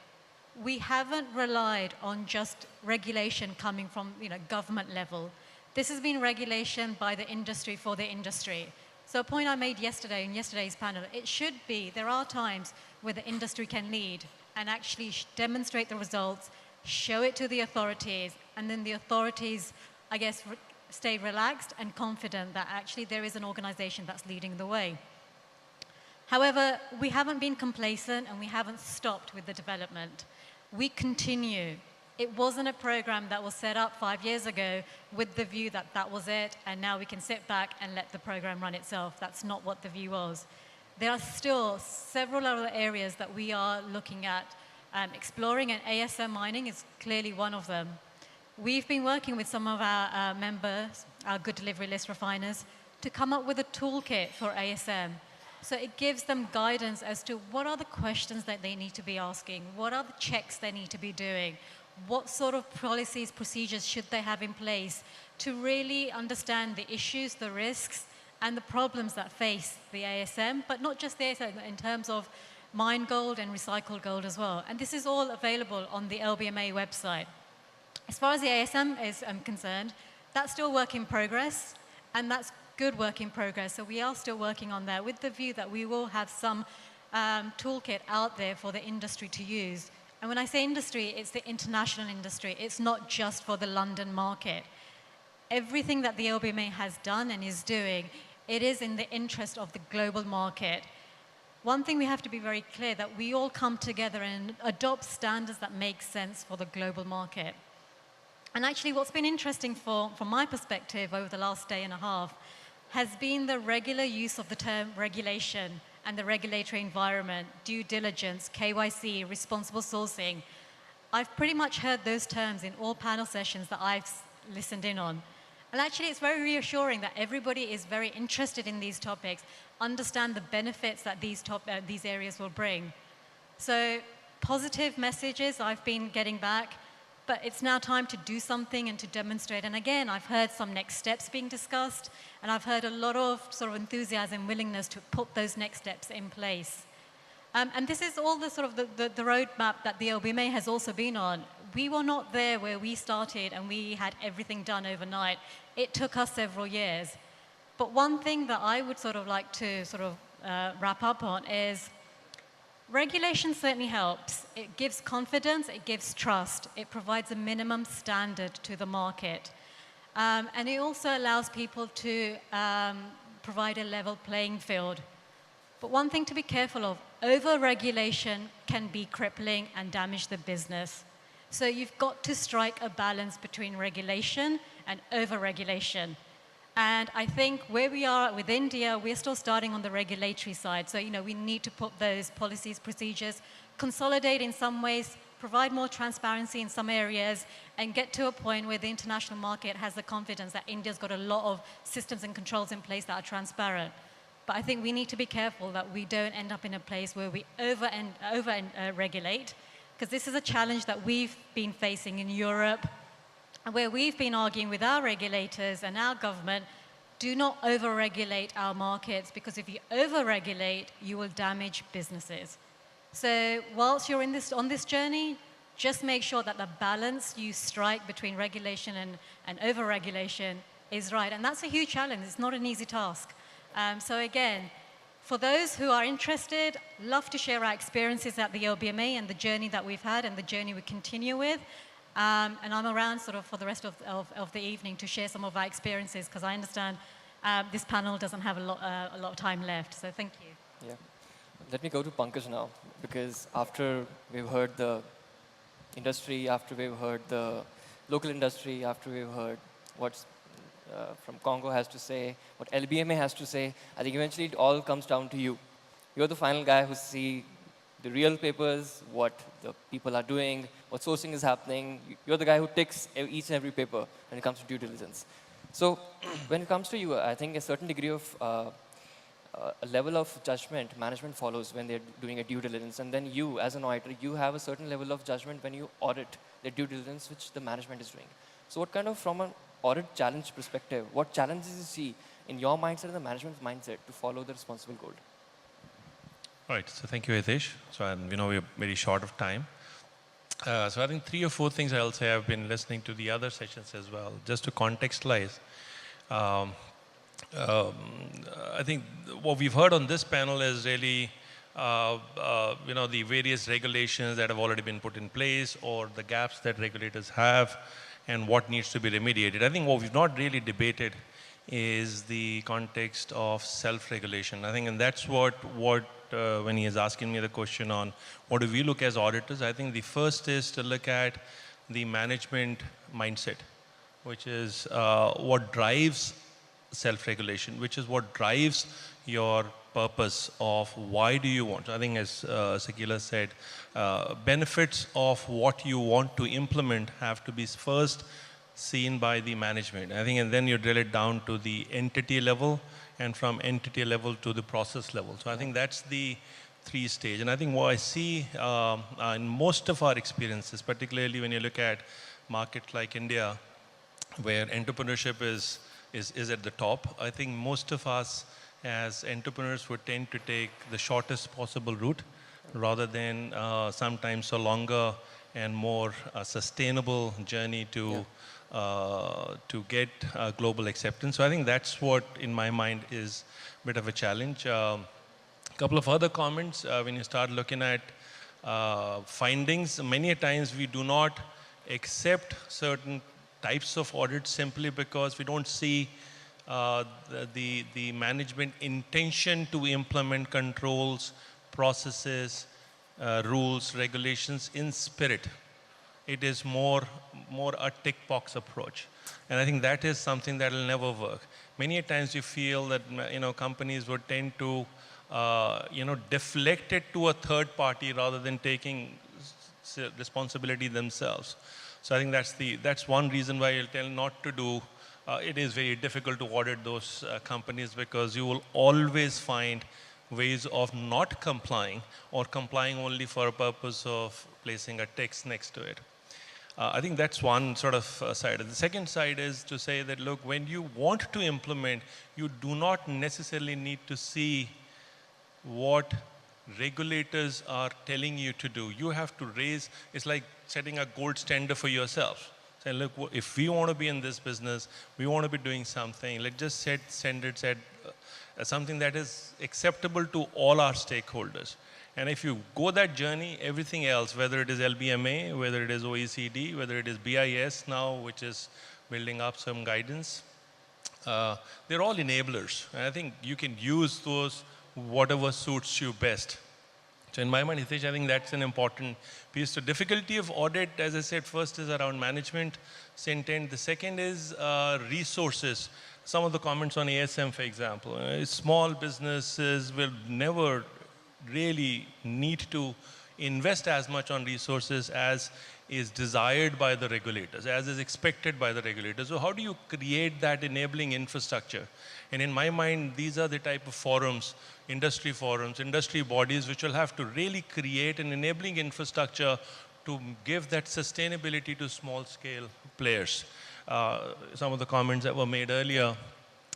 G: We haven't relied on just regulation coming from government level. This has been regulation by the industry for the industry. So a point I made yesterday in yesterday's panel, it should be, there are times where the industry can lead and actually demonstrate the results, show it to the authorities, and then the authorities, I guess, stay relaxed and confident that actually there is an organization that's leading the way. However, we haven't been complacent and we haven't stopped with the development. We continue. It wasn't a program that was set up 5 years ago with the view that that was it and now we can sit back and let the program run itself. That's not what the view was. There are still several other areas that we are looking at exploring, and ASM mining is clearly one of them. We've been working with some of our members, our good delivery list refiners, to come up with a toolkit for ASM. So it gives them guidance as to what are the questions that they need to be asking, what are the checks they need to be doing, what sort of policies, procedures should they have in place to really understand the issues, the risks, and the problems that face the ASM, but not just the ASM, in terms of mine gold and recycled gold as well. And this is all available on the LBMA website. As far as the ASM is concerned, that's still work in progress, and that's good work in progress. So we are still working on that with the view that we will have some toolkit out there for the industry to use. And when I say industry, it's the international industry. It's not just for the London market. Everything that the LBMA has done and is doing, it is in the interest of the global market. One thing we have to be very clear that we all come together and adopt standards that make sense for the global market. And actually what's been interesting from my perspective over the last day and a half has been the regular use of the term regulation and the regulatory environment, due diligence, KYC, responsible sourcing. I've pretty much heard those terms in all panel sessions that I've listened in on. And actually, it's very reassuring that everybody is very interested in these topics, understand the benefits that these areas will bring. So positive messages I've been getting back, but it's now time to do something and to demonstrate. And again, I've heard some next steps being discussed, and I've heard a lot of sort of enthusiasm, willingness to put those next steps in place. And this is all the sort of the roadmap that the LBMA has also been on. We were not there where we started and we had everything done overnight. It took us several years. But one thing that I would sort of like to sort of wrap up on is regulation certainly helps. It gives confidence, it gives trust, it provides a minimum standard to the market. And it also allows people to provide a level playing field. But one thing to be careful of, over-regulation can be crippling and damage the business. So you've got to strike a balance between regulation and over-regulation. And I think where we are with India, we're still starting on the regulatory side. So, we need to put those policies, procedures, consolidate in some ways, provide more transparency in some areas, and get to a point where the international market has the confidence that India's got a lot of systems and controls in place that are transparent. But I think we need to be careful that we don't end up in a place where we over-regulate, because this is a challenge that we've been facing in Europe, where we've been arguing with our regulators and our government, do not over-regulate our markets, because if you over-regulate, you will damage businesses. So whilst you're on this journey, just make sure that the balance you strike between regulation and over-regulation is right. And that's a huge challenge. It's not an easy task. So again, for those who are interested, love to share our experiences at the LBMA and the journey that we've had and the journey we continue with. And I'm around sort of for the rest of the evening to share some of our experiences, because I understand this panel doesn't have a lot of time left. So thank you.
B: Yeah. Let me go to Pankaj now, because after we've heard the industry, after we've heard the local industry, after we've heard what's from Congo has to say, what LBMA has to say, I think eventually it all comes down to you. You're the final guy who see the real papers, what the people are doing, what sourcing is happening. You're the guy who ticks each and every paper when it comes to due diligence. So when it comes to you, I think a certain degree of a level of judgment management follows when they're doing a due diligence. And then you, as an auditor, you have a certain level of judgment when you audit the due diligence which the management is doing. So what kind of, from an audit challenge perspective, what challenges you see in your mindset and the management's mindset to follow the responsible gold?
H: Right, so thank you, Hitesh. So we're very short of time. So I think 3 or 4 things I'll say. I've been listening to the other sessions as well. Just to contextualize, I think what we've heard on this panel is really, the various regulations that have already been put in place, or the gaps that regulators have, and what needs to be remediated. I think what we've not really debated is the context of self-regulation. I think, and that's what when he is asking me the question on what do we look as auditors, I think the first is to look at the management mindset, which is what drives self-regulation, which is what drives your purpose of why do you want. I think as Sakila said, benefits of what you want to implement have to be first seen by the management. I think, and then you drill it down to the entity level, and from entity level to the process level. So I think that's the 3 stage. And I think what I see in most of our experiences, particularly when you look at markets like India, where entrepreneurship is at the top, I think most of us as entrepreneurs would tend to take the shortest possible route rather than sometimes a longer and more sustainable journey to get global acceptance. So I think that's what, in my mind, is a bit of a challenge. A couple of other comments. When you start looking at findings, many times we do not accept certain types of audits simply because we don't see the management intention to implement controls, processes, rules, regulations in spirit. It is more a tick box approach. And I think that is something that will never work. Many times you feel that companies would tend to deflect it to a third party rather than taking responsibility themselves. So I think that's one reason why I'll tell not to do it is very difficult to audit those companies because you will always find ways of not complying or complying only for a purpose of placing a text next to it. I think that's one sort of side. The second side is to say that, look, when you want to implement, you do not necessarily need to see what regulators are telling you to do. You have to raise, it's like setting a gold standard for yourself. Say, look, if we want to be in this business, we want to be doing something, let's just set standards at something that is acceptable to all our stakeholders. And if you go that journey, everything else, whether it is LBMA, whether it is OECD, whether it is BIS now, which is building up some guidance, they're all enablers. And I think you can use those whatever suits you best. So in my mind, Hitesh, I think that's an important piece. So difficulty of audit, as I said, first is around management intent. The second is resources. Some of the comments on ASM, for example. Small businesses will never really need to invest as much on resources as is desired by the regulators, as is expected by the regulators. So how do you create that enabling infrastructure? And in my mind, these are the type of forums, industry bodies, which will have to really create an enabling infrastructure to give that sustainability to small scale players. Some of the comments that were made earlier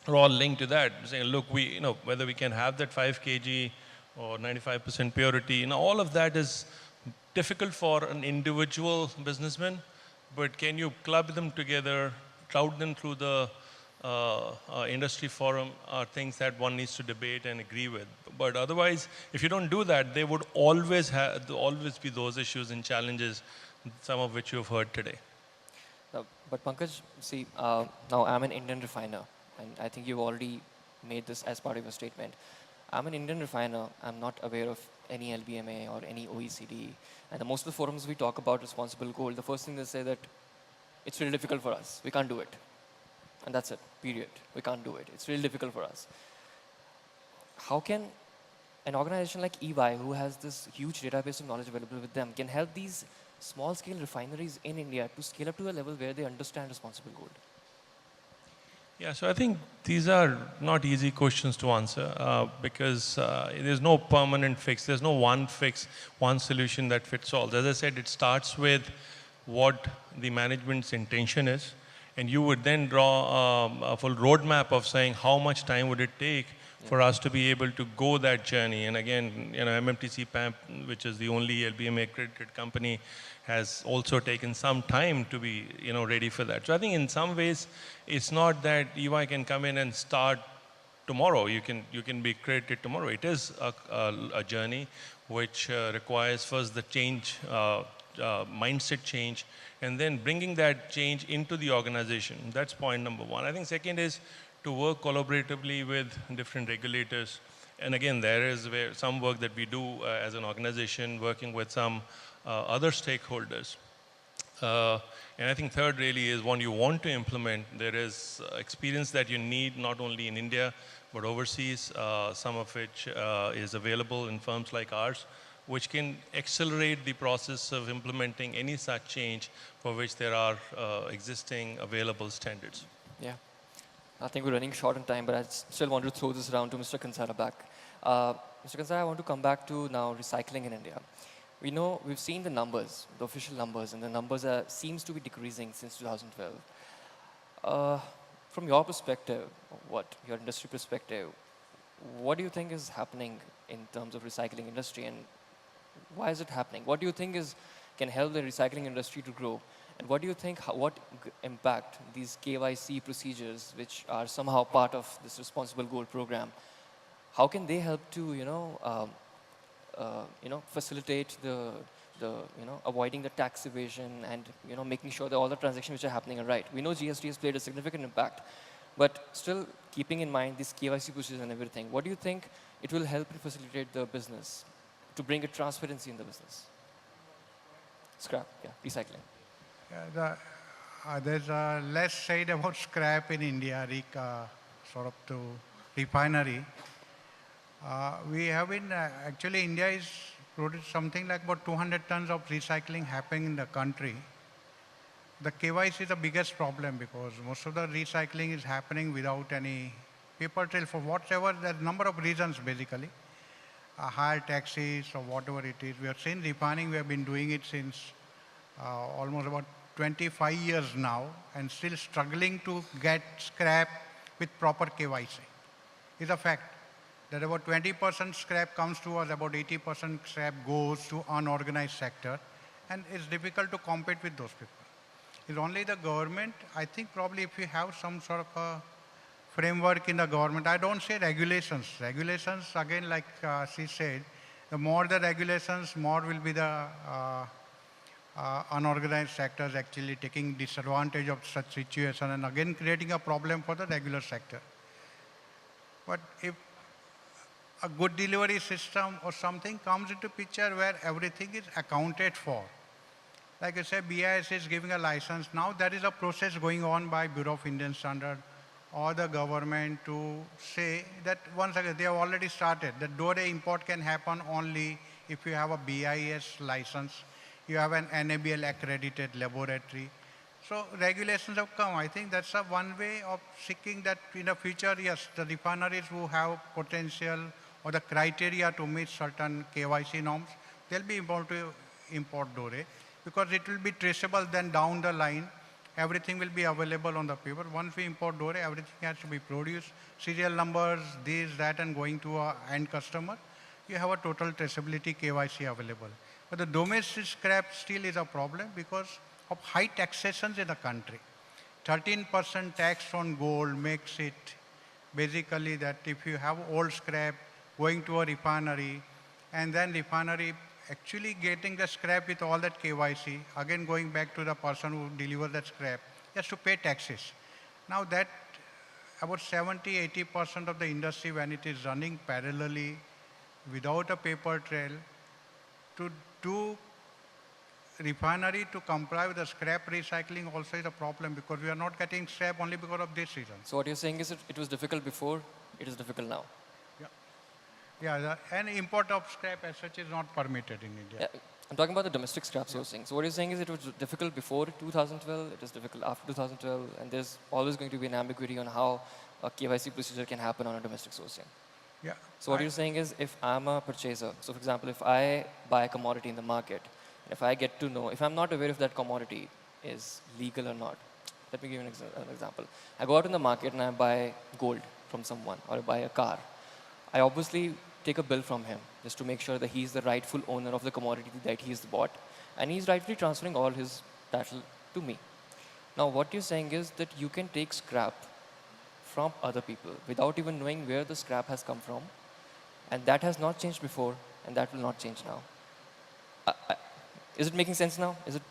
H: are all linked to that, saying, look, whether we can have that 5 kg or 95% purity, all of that is difficult for an individual businessman, but can you club them together, route them through the industry forum are things that one needs to debate and agree with. But otherwise, if you don't do that, there would always be those issues and challenges, some of which you've heard today.
B: But Pankaj, see, now I'm an Indian refiner, and I think you've already made this as part of your statement. I'm an Indian refiner. I'm not aware of any LBMA or any OECD. And most of the forums we talk about responsible gold, the first thing they say that it's really difficult for us. We can't do it. And that's it, period. We can't do it. It's really difficult for us. How can an organization like EY, who has this huge database of knowledge available with them, can help these small-scale refineries in India to scale up to a level where they understand responsible gold?
H: Yeah, so I think these are not easy questions to answer because there's no permanent fix. There's no one fix, one solution that fits all. As I said, it starts with what the management's intention is, and you would then draw a full roadmap of saying how much time would it take for us to be able to go that journey. And again, MMTC PAMP, which is the only LBMA accredited company, has also taken some time to be ready for that. So I think in some ways, it's not that EY can come in and start tomorrow. You can be accredited tomorrow. It is a journey which requires first the change, mindset change, and then bringing that change into the organization. That's point number one. I think second is to work collaboratively with different regulators. And again, there is some work that we do as an organization, working with some other stakeholders. And I think third really is when you want to implement, there is experience that you need not only in India, but overseas, some of which is available in firms like ours, which can accelerate the process of implementing any such change for which there are existing available standards.
B: Yeah. I think we're running short on time, but I still want to throw this around to Mr. Kansara back. Mr. Kansara, I want to come back to now recycling in India. We've seen the numbers, the official numbers, and the numbers seems to be decreasing since 2012. From your perspective, your industry perspective, what do you think is happening in terms of recycling industry, and why is it happening? What do you think can help the recycling industry to grow? And what do you think, what impact these KYC procedures, which are somehow part of this Responsible Gold program, how can they help to, facilitate the avoiding the tax evasion and, making sure that all the transactions which are happening are right? We know GST has played a significant impact, but still keeping in mind these KYC procedures and everything, what do you think it will help to facilitate the business, to bring a transparency in the business? Scrap, yeah, recycling.
D: Yeah, there's less said about scrap in India, sort of to refinery. We have been, actually India is produced something like about 200 tons of recycling happening in the country. the KYC is the biggest problem because most of the recycling is happening without any paper trail for whatever, the number of reasons basically. Higher taxes or whatever it is. We have seen refining, we have been doing it since almost about 25 years now and still struggling to get scrap with proper KYC. It's a fact that about 20% scrap comes to us, about 80% scrap goes to unorganized sector, and it's difficult to compete with those people. It's only the government, I think probably if you have some sort of a framework in the government, I don't say regulations. Regulations, again, like she said, the more the regulations, more will be the unorganized sectors actually taking disadvantage of such situation and again creating a problem for the regular sector. But if a good delivery system or something comes into picture where everything is accounted for, like I said, BIS is giving a license. Now there is a process going on by Bureau of Indian Standard or the government to say that once again, they have already started, that Dore import can happen only if you have a BIS license, you have an NABL accredited laboratory. So regulations have come. I think that's a one way of seeking that in the future, yes, the refineries who have potential or the criteria to meet certain KYC norms, they'll be able to import Dore because it will be traceable then down the line. Everything will be available on the paper. Once we import Dore, everything has to be produced. Serial numbers, this, that, and going to an end customer. You have a total traceability KYC available. But the domestic scrap still is a problem because of high taxations in the country. 13% tax on gold makes it basically that if you have old scrap going to a refinery and then refinery actually getting the scrap with all that KYC, again going back to the person who delivers that scrap, he has to pay taxes. Now that about 70–80% of the industry when it is running parallelly without a paper trail, to do refinery to comply with the scrap recycling also is a problem because we are not getting scrap only because of this reason.
B: So what you're saying is it was difficult before, it is difficult now.
D: Yeah, and import of scrap as such is not permitted in India.
B: Yeah, I'm talking about the domestic scrap sourcing. So what you're saying is it was difficult before 2012, it is difficult after 2012, and there's always going to be an ambiguity on how a KYC procedure can happen on a domestic sourcing.
D: Yeah.
B: So what you're saying is if I'm a purchaser, so for example, if I buy a commodity in the market, if I get to know, if I'm not aware if that commodity is legal or not, let me give you an example. I go out in the market and I buy gold from someone or I buy a car. I obviously take a bill from him just to make sure that he's the rightful owner of the commodity that he's bought and he's rightfully transferring all his title to me. Now what you're saying is that you can take scrap from other people without even knowing where the scrap has come from, and that has not changed before and that will not change now. Is it making sense now? Is it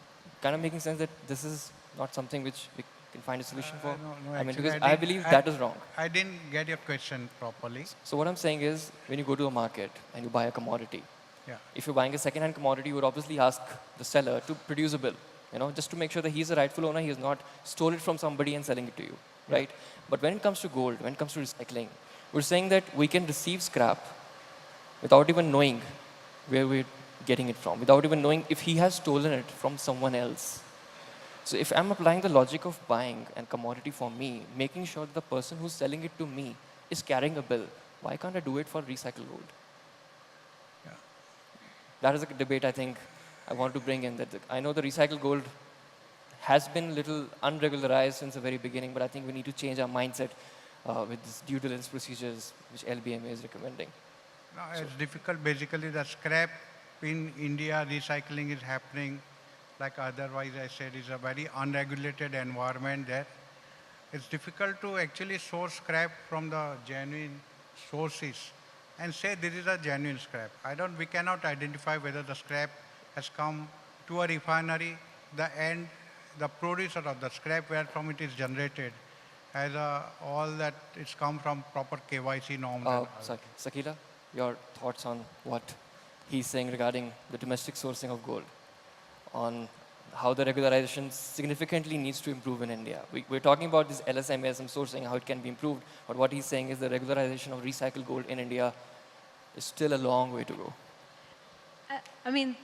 B: kind of making sense that this is not something which we can find a solution for?
D: No,
B: I mean,
D: actually,
B: because I believe that is wrong.
D: I didn't get your question properly.
B: So what I'm saying is, when you go to a market and you buy a commodity,
D: Yeah.
B: if you're buying a second-hand commodity, you would obviously ask the seller to produce a bill, just to make sure that he's the rightful owner, he has not stolen it from somebody and selling it to you, right? But when it comes to gold, when it comes to recycling, we're saying that we can receive scrap without even knowing where we're getting it from, without even knowing if he has stolen it from someone else. So if I'm applying the logic of buying a commodity for me, making sure that the person who's selling it to me is carrying a bill, why can't I do it for recycled gold?
D: Yeah.
B: That is a debate I think I want to bring in. That I know the recycled gold has been a little unregularized since the very beginning, but I think we need to change our mindset with these due diligence procedures which LBMA is recommending.
D: No, it's difficult. Basically, the scrap in India, recycling is happening. Like otherwise, I said, it's a very unregulated environment there. It's difficult to actually source scrap from the genuine sources and say this is a genuine scrap. We cannot identify whether the scrap has come to a refinery, the producer of the scrap where from it is generated, has all that it's come from proper KYC norms.
B: Sakila, your thoughts on what he's saying regarding the domestic sourcing of gold, on how the regularization significantly needs to improve in India. We're talking about this LSMASM sourcing, how it can be improved, but what he's saying is the regularization of recycled gold in India is still a long way to go.
G: I mean,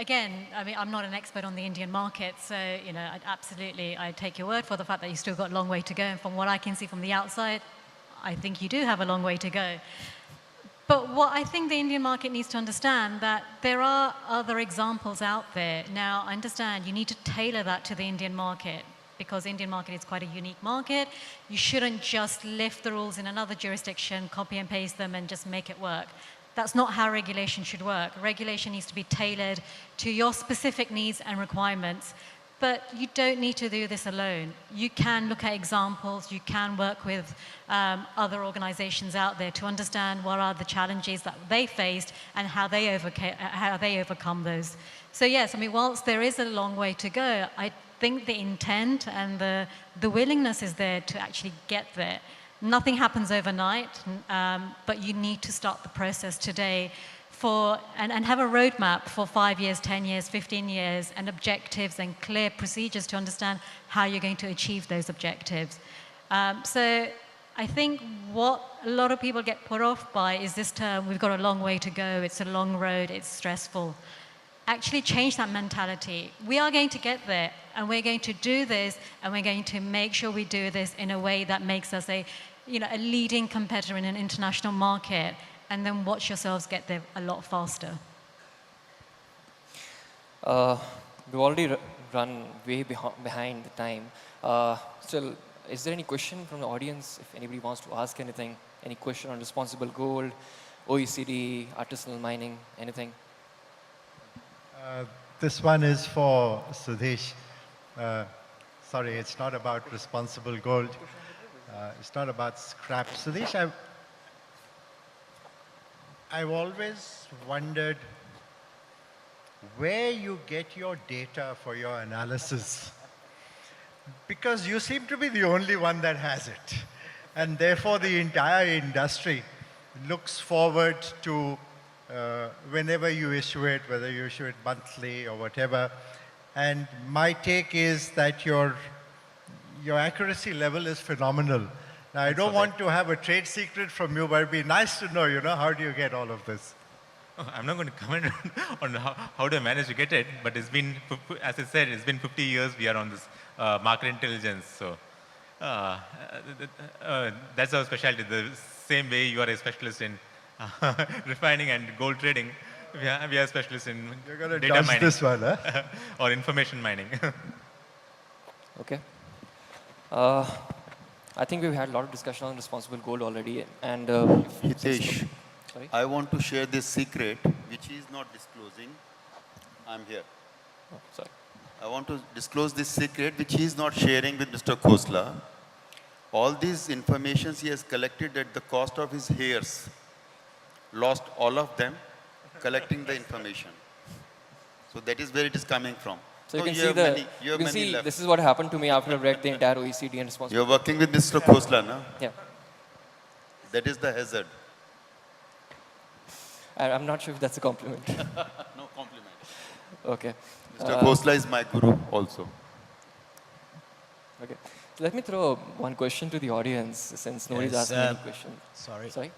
G: again, I mean, I'm not an expert on the Indian market, so, you know, I take your word for the fact that you've still got a long way to go. And from what I can see from the outside, I think you do have a long way to go. But what I think the Indian market needs to understand that there are other examples out there. Now, I understand you need to tailor that to the Indian market because the Indian market is quite a unique market. You shouldn't just lift the rules in another jurisdiction, copy and paste them, and just make it work. That's not how regulation should work. Regulation needs to be tailored to your specific needs and requirements. But you don't need to do this alone. You can look at examples, you can work with other organizations out there to understand what are the challenges that they faced and how they overcome those. So yes, I mean, whilst there is a long way to go, I think the intent and the willingness is there to actually get there. Nothing happens overnight, but you need to start the process today and have a roadmap for 5 years, 10 years, 15 years, and objectives and clear procedures to understand how you're going to achieve those objectives. So I think what a lot of people get put off by is this term, we've got a long way to go, it's a long road, it's stressful. Actually change that mentality. We are going to get there, and we're going to do this, and we're going to make sure we do this in a way that makes us a leading competitor in an international market, and then watch yourselves get there a lot faster.
B: We've already run way behind the time. Still, is there any question from the audience? If anybody wants to ask anything, any question on responsible gold, OECD, artisanal mining, anything?
I: This one is for Sudhesh. Sorry, it's not about responsible gold. It's not about scrap. Sudhesh, I've always wondered where you get your data for your analysis. Because you seem to be the only one that has it. And therefore, the entire industry looks forward to whenever you issue it, whether you issue it monthly or whatever. And my take is that your accuracy level is phenomenal. Now, I don't want to have a trade secret from you, but it'd be nice to know, how do you get all of this?
C: I'm not going to comment on how do I manage to get it, but it's been, as I said, it's been 50 years we are on this market intelligence. So that's our specialty. The same way you are a specialist in refining and gold trading, we are specialists in
I: You're going to
C: data
I: dodge
C: mining.
I: this one, huh?
C: Or information mining.
B: Okay. I think we've had a lot of discussion on responsible gold already. And
J: Hitesh,
B: sorry?
J: I want to share this secret, which he is not disclosing. I'm here.
B: Oh, sorry.
J: I want to disclose this secret, which he is not sharing with Mr. Khosla. All these informations he has collected at the cost of his hairs. Lost all of them, collecting the information. So that is where it is coming from.
B: So you can see this is what happened to me after I read the entire OECD and responsible.
J: You're working with Mr. Khosla, no?
B: Yeah.
J: That is the hazard.
B: I'm not sure if that's a compliment.
J: No compliment.
B: Okay.
J: Mr. Khosla is my guru also.
B: Okay. So let me throw one question to the audience since nobody's asking any question. Sorry?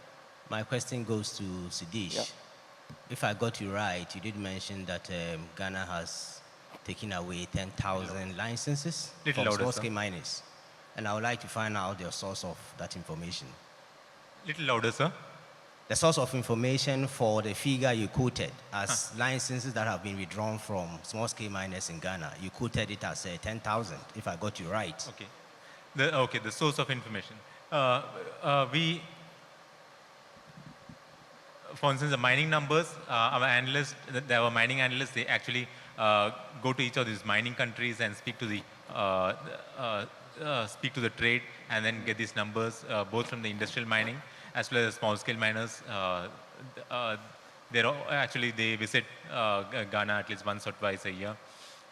K: My question goes to Sidish.
B: Yeah.
K: If I got you right, you did mention that Ghana has taken away 10,000 licenses
C: Little
K: from
C: louder,
K: small-scale miners. And I would like to find out the source of that information.
C: Little louder, sir.
K: The source of information for the figure you quoted as licenses that have been withdrawn from small-scale miners in Ghana. You quoted it as 10,000, if I got you right.
C: Okay. The source of information. For instance, the mining numbers, our mining analysts, they actually go to each of these mining countries and speak to the trade, and then get these numbers both from the industrial mining as well as small-scale miners. They visit Ghana at least once or twice a year,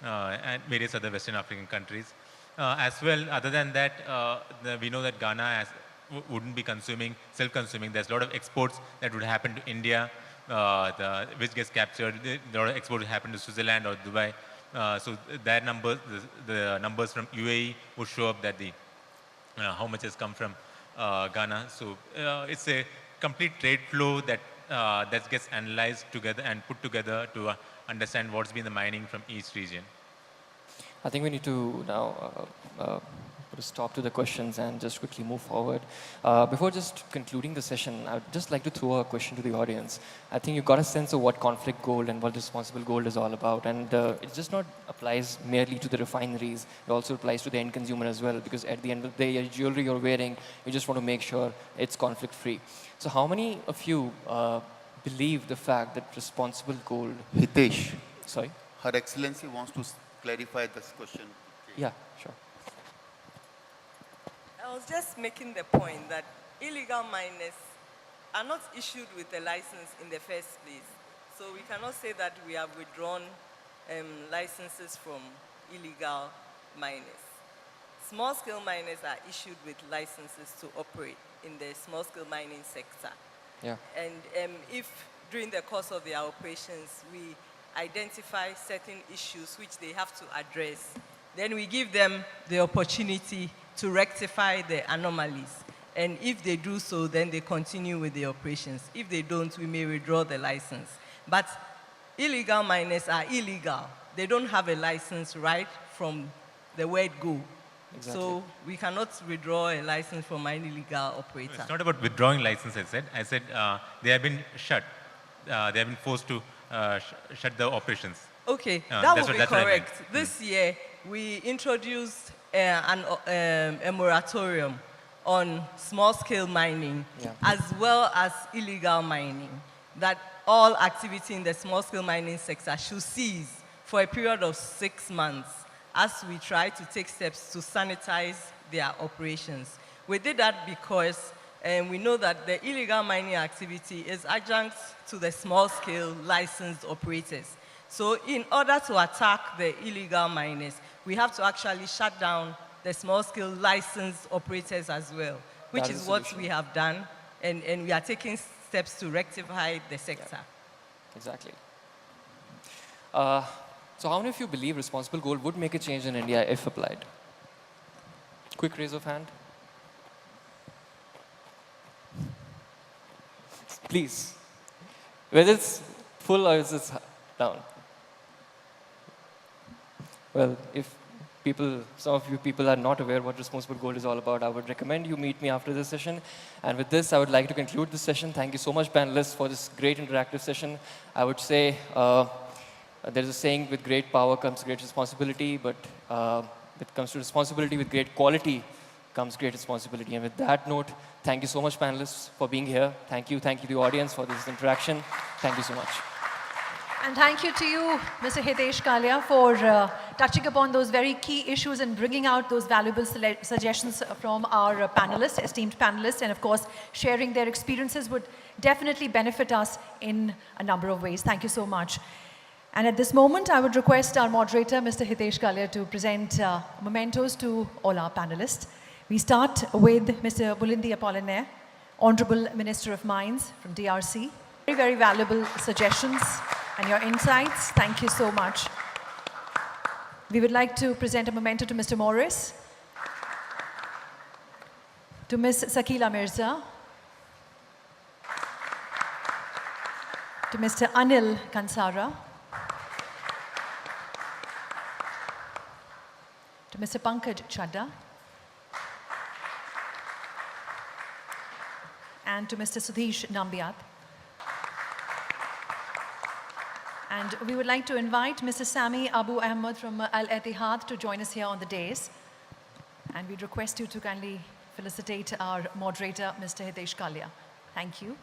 C: and various other Western African countries. As well, other than that, we know that Ghana wouldn't be self-consuming. There's a lot of exports that would happen to India, which gets captured. A lot of exports happen to Switzerland or Dubai. So that the numbers from UAE would show up that how much has come from Ghana. So it's a complete trade flow that gets analyzed together and put together to understand what's been the mining from each region.
B: I think we need to now put a stop to the questions and just quickly move forward. Before just concluding the session, I would just like to throw a question to the audience. I think you got a sense of what conflict gold and what responsible gold is all about. And it just not applies merely to the refineries. It also applies to the end consumer as well, because at the end of the day, your jewelry you're wearing, you just want to make sure it's conflict free. So how many of you believe the fact that responsible gold...
J: Hitesh.
B: Sorry?
J: Her Excellency wants to clarify this question.
B: Yeah, sure.
L: I was just making the point that illegal miners are not issued with a license in the first place. So we cannot say that we have withdrawn licenses from illegal miners. Small-scale miners are issued with licenses to operate in the small-scale mining sector.
B: Yeah.
L: And if during the course of their operations we identify certain issues which they have to address, then we give them the opportunity to rectify the anomalies. And if they do so, then they continue with the operations. If they don't, we may withdraw the license. But illegal miners are illegal. They don't have a license right from the word go.
B: Exactly.
L: So we cannot withdraw a license from an illegal operator.
C: It's not about withdrawing license, I said they have been shut. They have been forced to shut the operations.
L: Okay, that would be correct. This year, we introduced a moratorium on small-scale mining, as well as illegal mining, that all activity in the small-scale mining sector should cease for a period of 6 months as we try to take steps to sanitize their operations. We did that because we know that the illegal mining activity is adjunct to the small-scale licensed operators. So in order to attack the illegal miners, we have to actually shut down the small-scale licensed operators as well, which is what we have done, and we are taking steps to rectify the sector.
B: Yeah. Exactly. So how many of you believe responsible gold would make a change in India if applied? Quick raise of hand. Please. Whether it's full or is it down? Well, if some of you people are not aware what responsible gold is all about, I would recommend you meet me after this session. And with this, I would like to conclude this session. Thank you so much, panelists, for this great interactive session. I would say there's a saying, with great power comes great responsibility, but when it comes to responsibility with great quality comes great responsibility. And with that note, thank you so much, panelists, for being here. Thank you to the audience for this interaction. Thank you so much.
A: And thank you to you, Mr. Hitesh Kalia, for touching upon those very key issues and bringing out those valuable suggestions from our panelists, esteemed panelists, and of course, sharing their experiences would definitely benefit us in a number of ways. Thank you so much. And at this moment, I would request our moderator, Mr. Hitesh Kalia, to present mementos to all our panelists. We start with Mr. Bulindi Apollinaire, Honorable Minister of Mines from DRC. Very, very valuable suggestions and your insights. Thank you so much. We would like to present a memento to Mr. Morris, to Ms. Sakila Mirza, to Mr. Anil Kansara, to Mr. Pankaj Chadda, and to Mr. Sudhish Nambiat. And we would like to invite Mr. Sami Abu Ahmed from Al-Ittihad to join us here on the dais. And we'd request you to kindly felicitate our moderator, Mr. Hitesh Kalia. Thank you.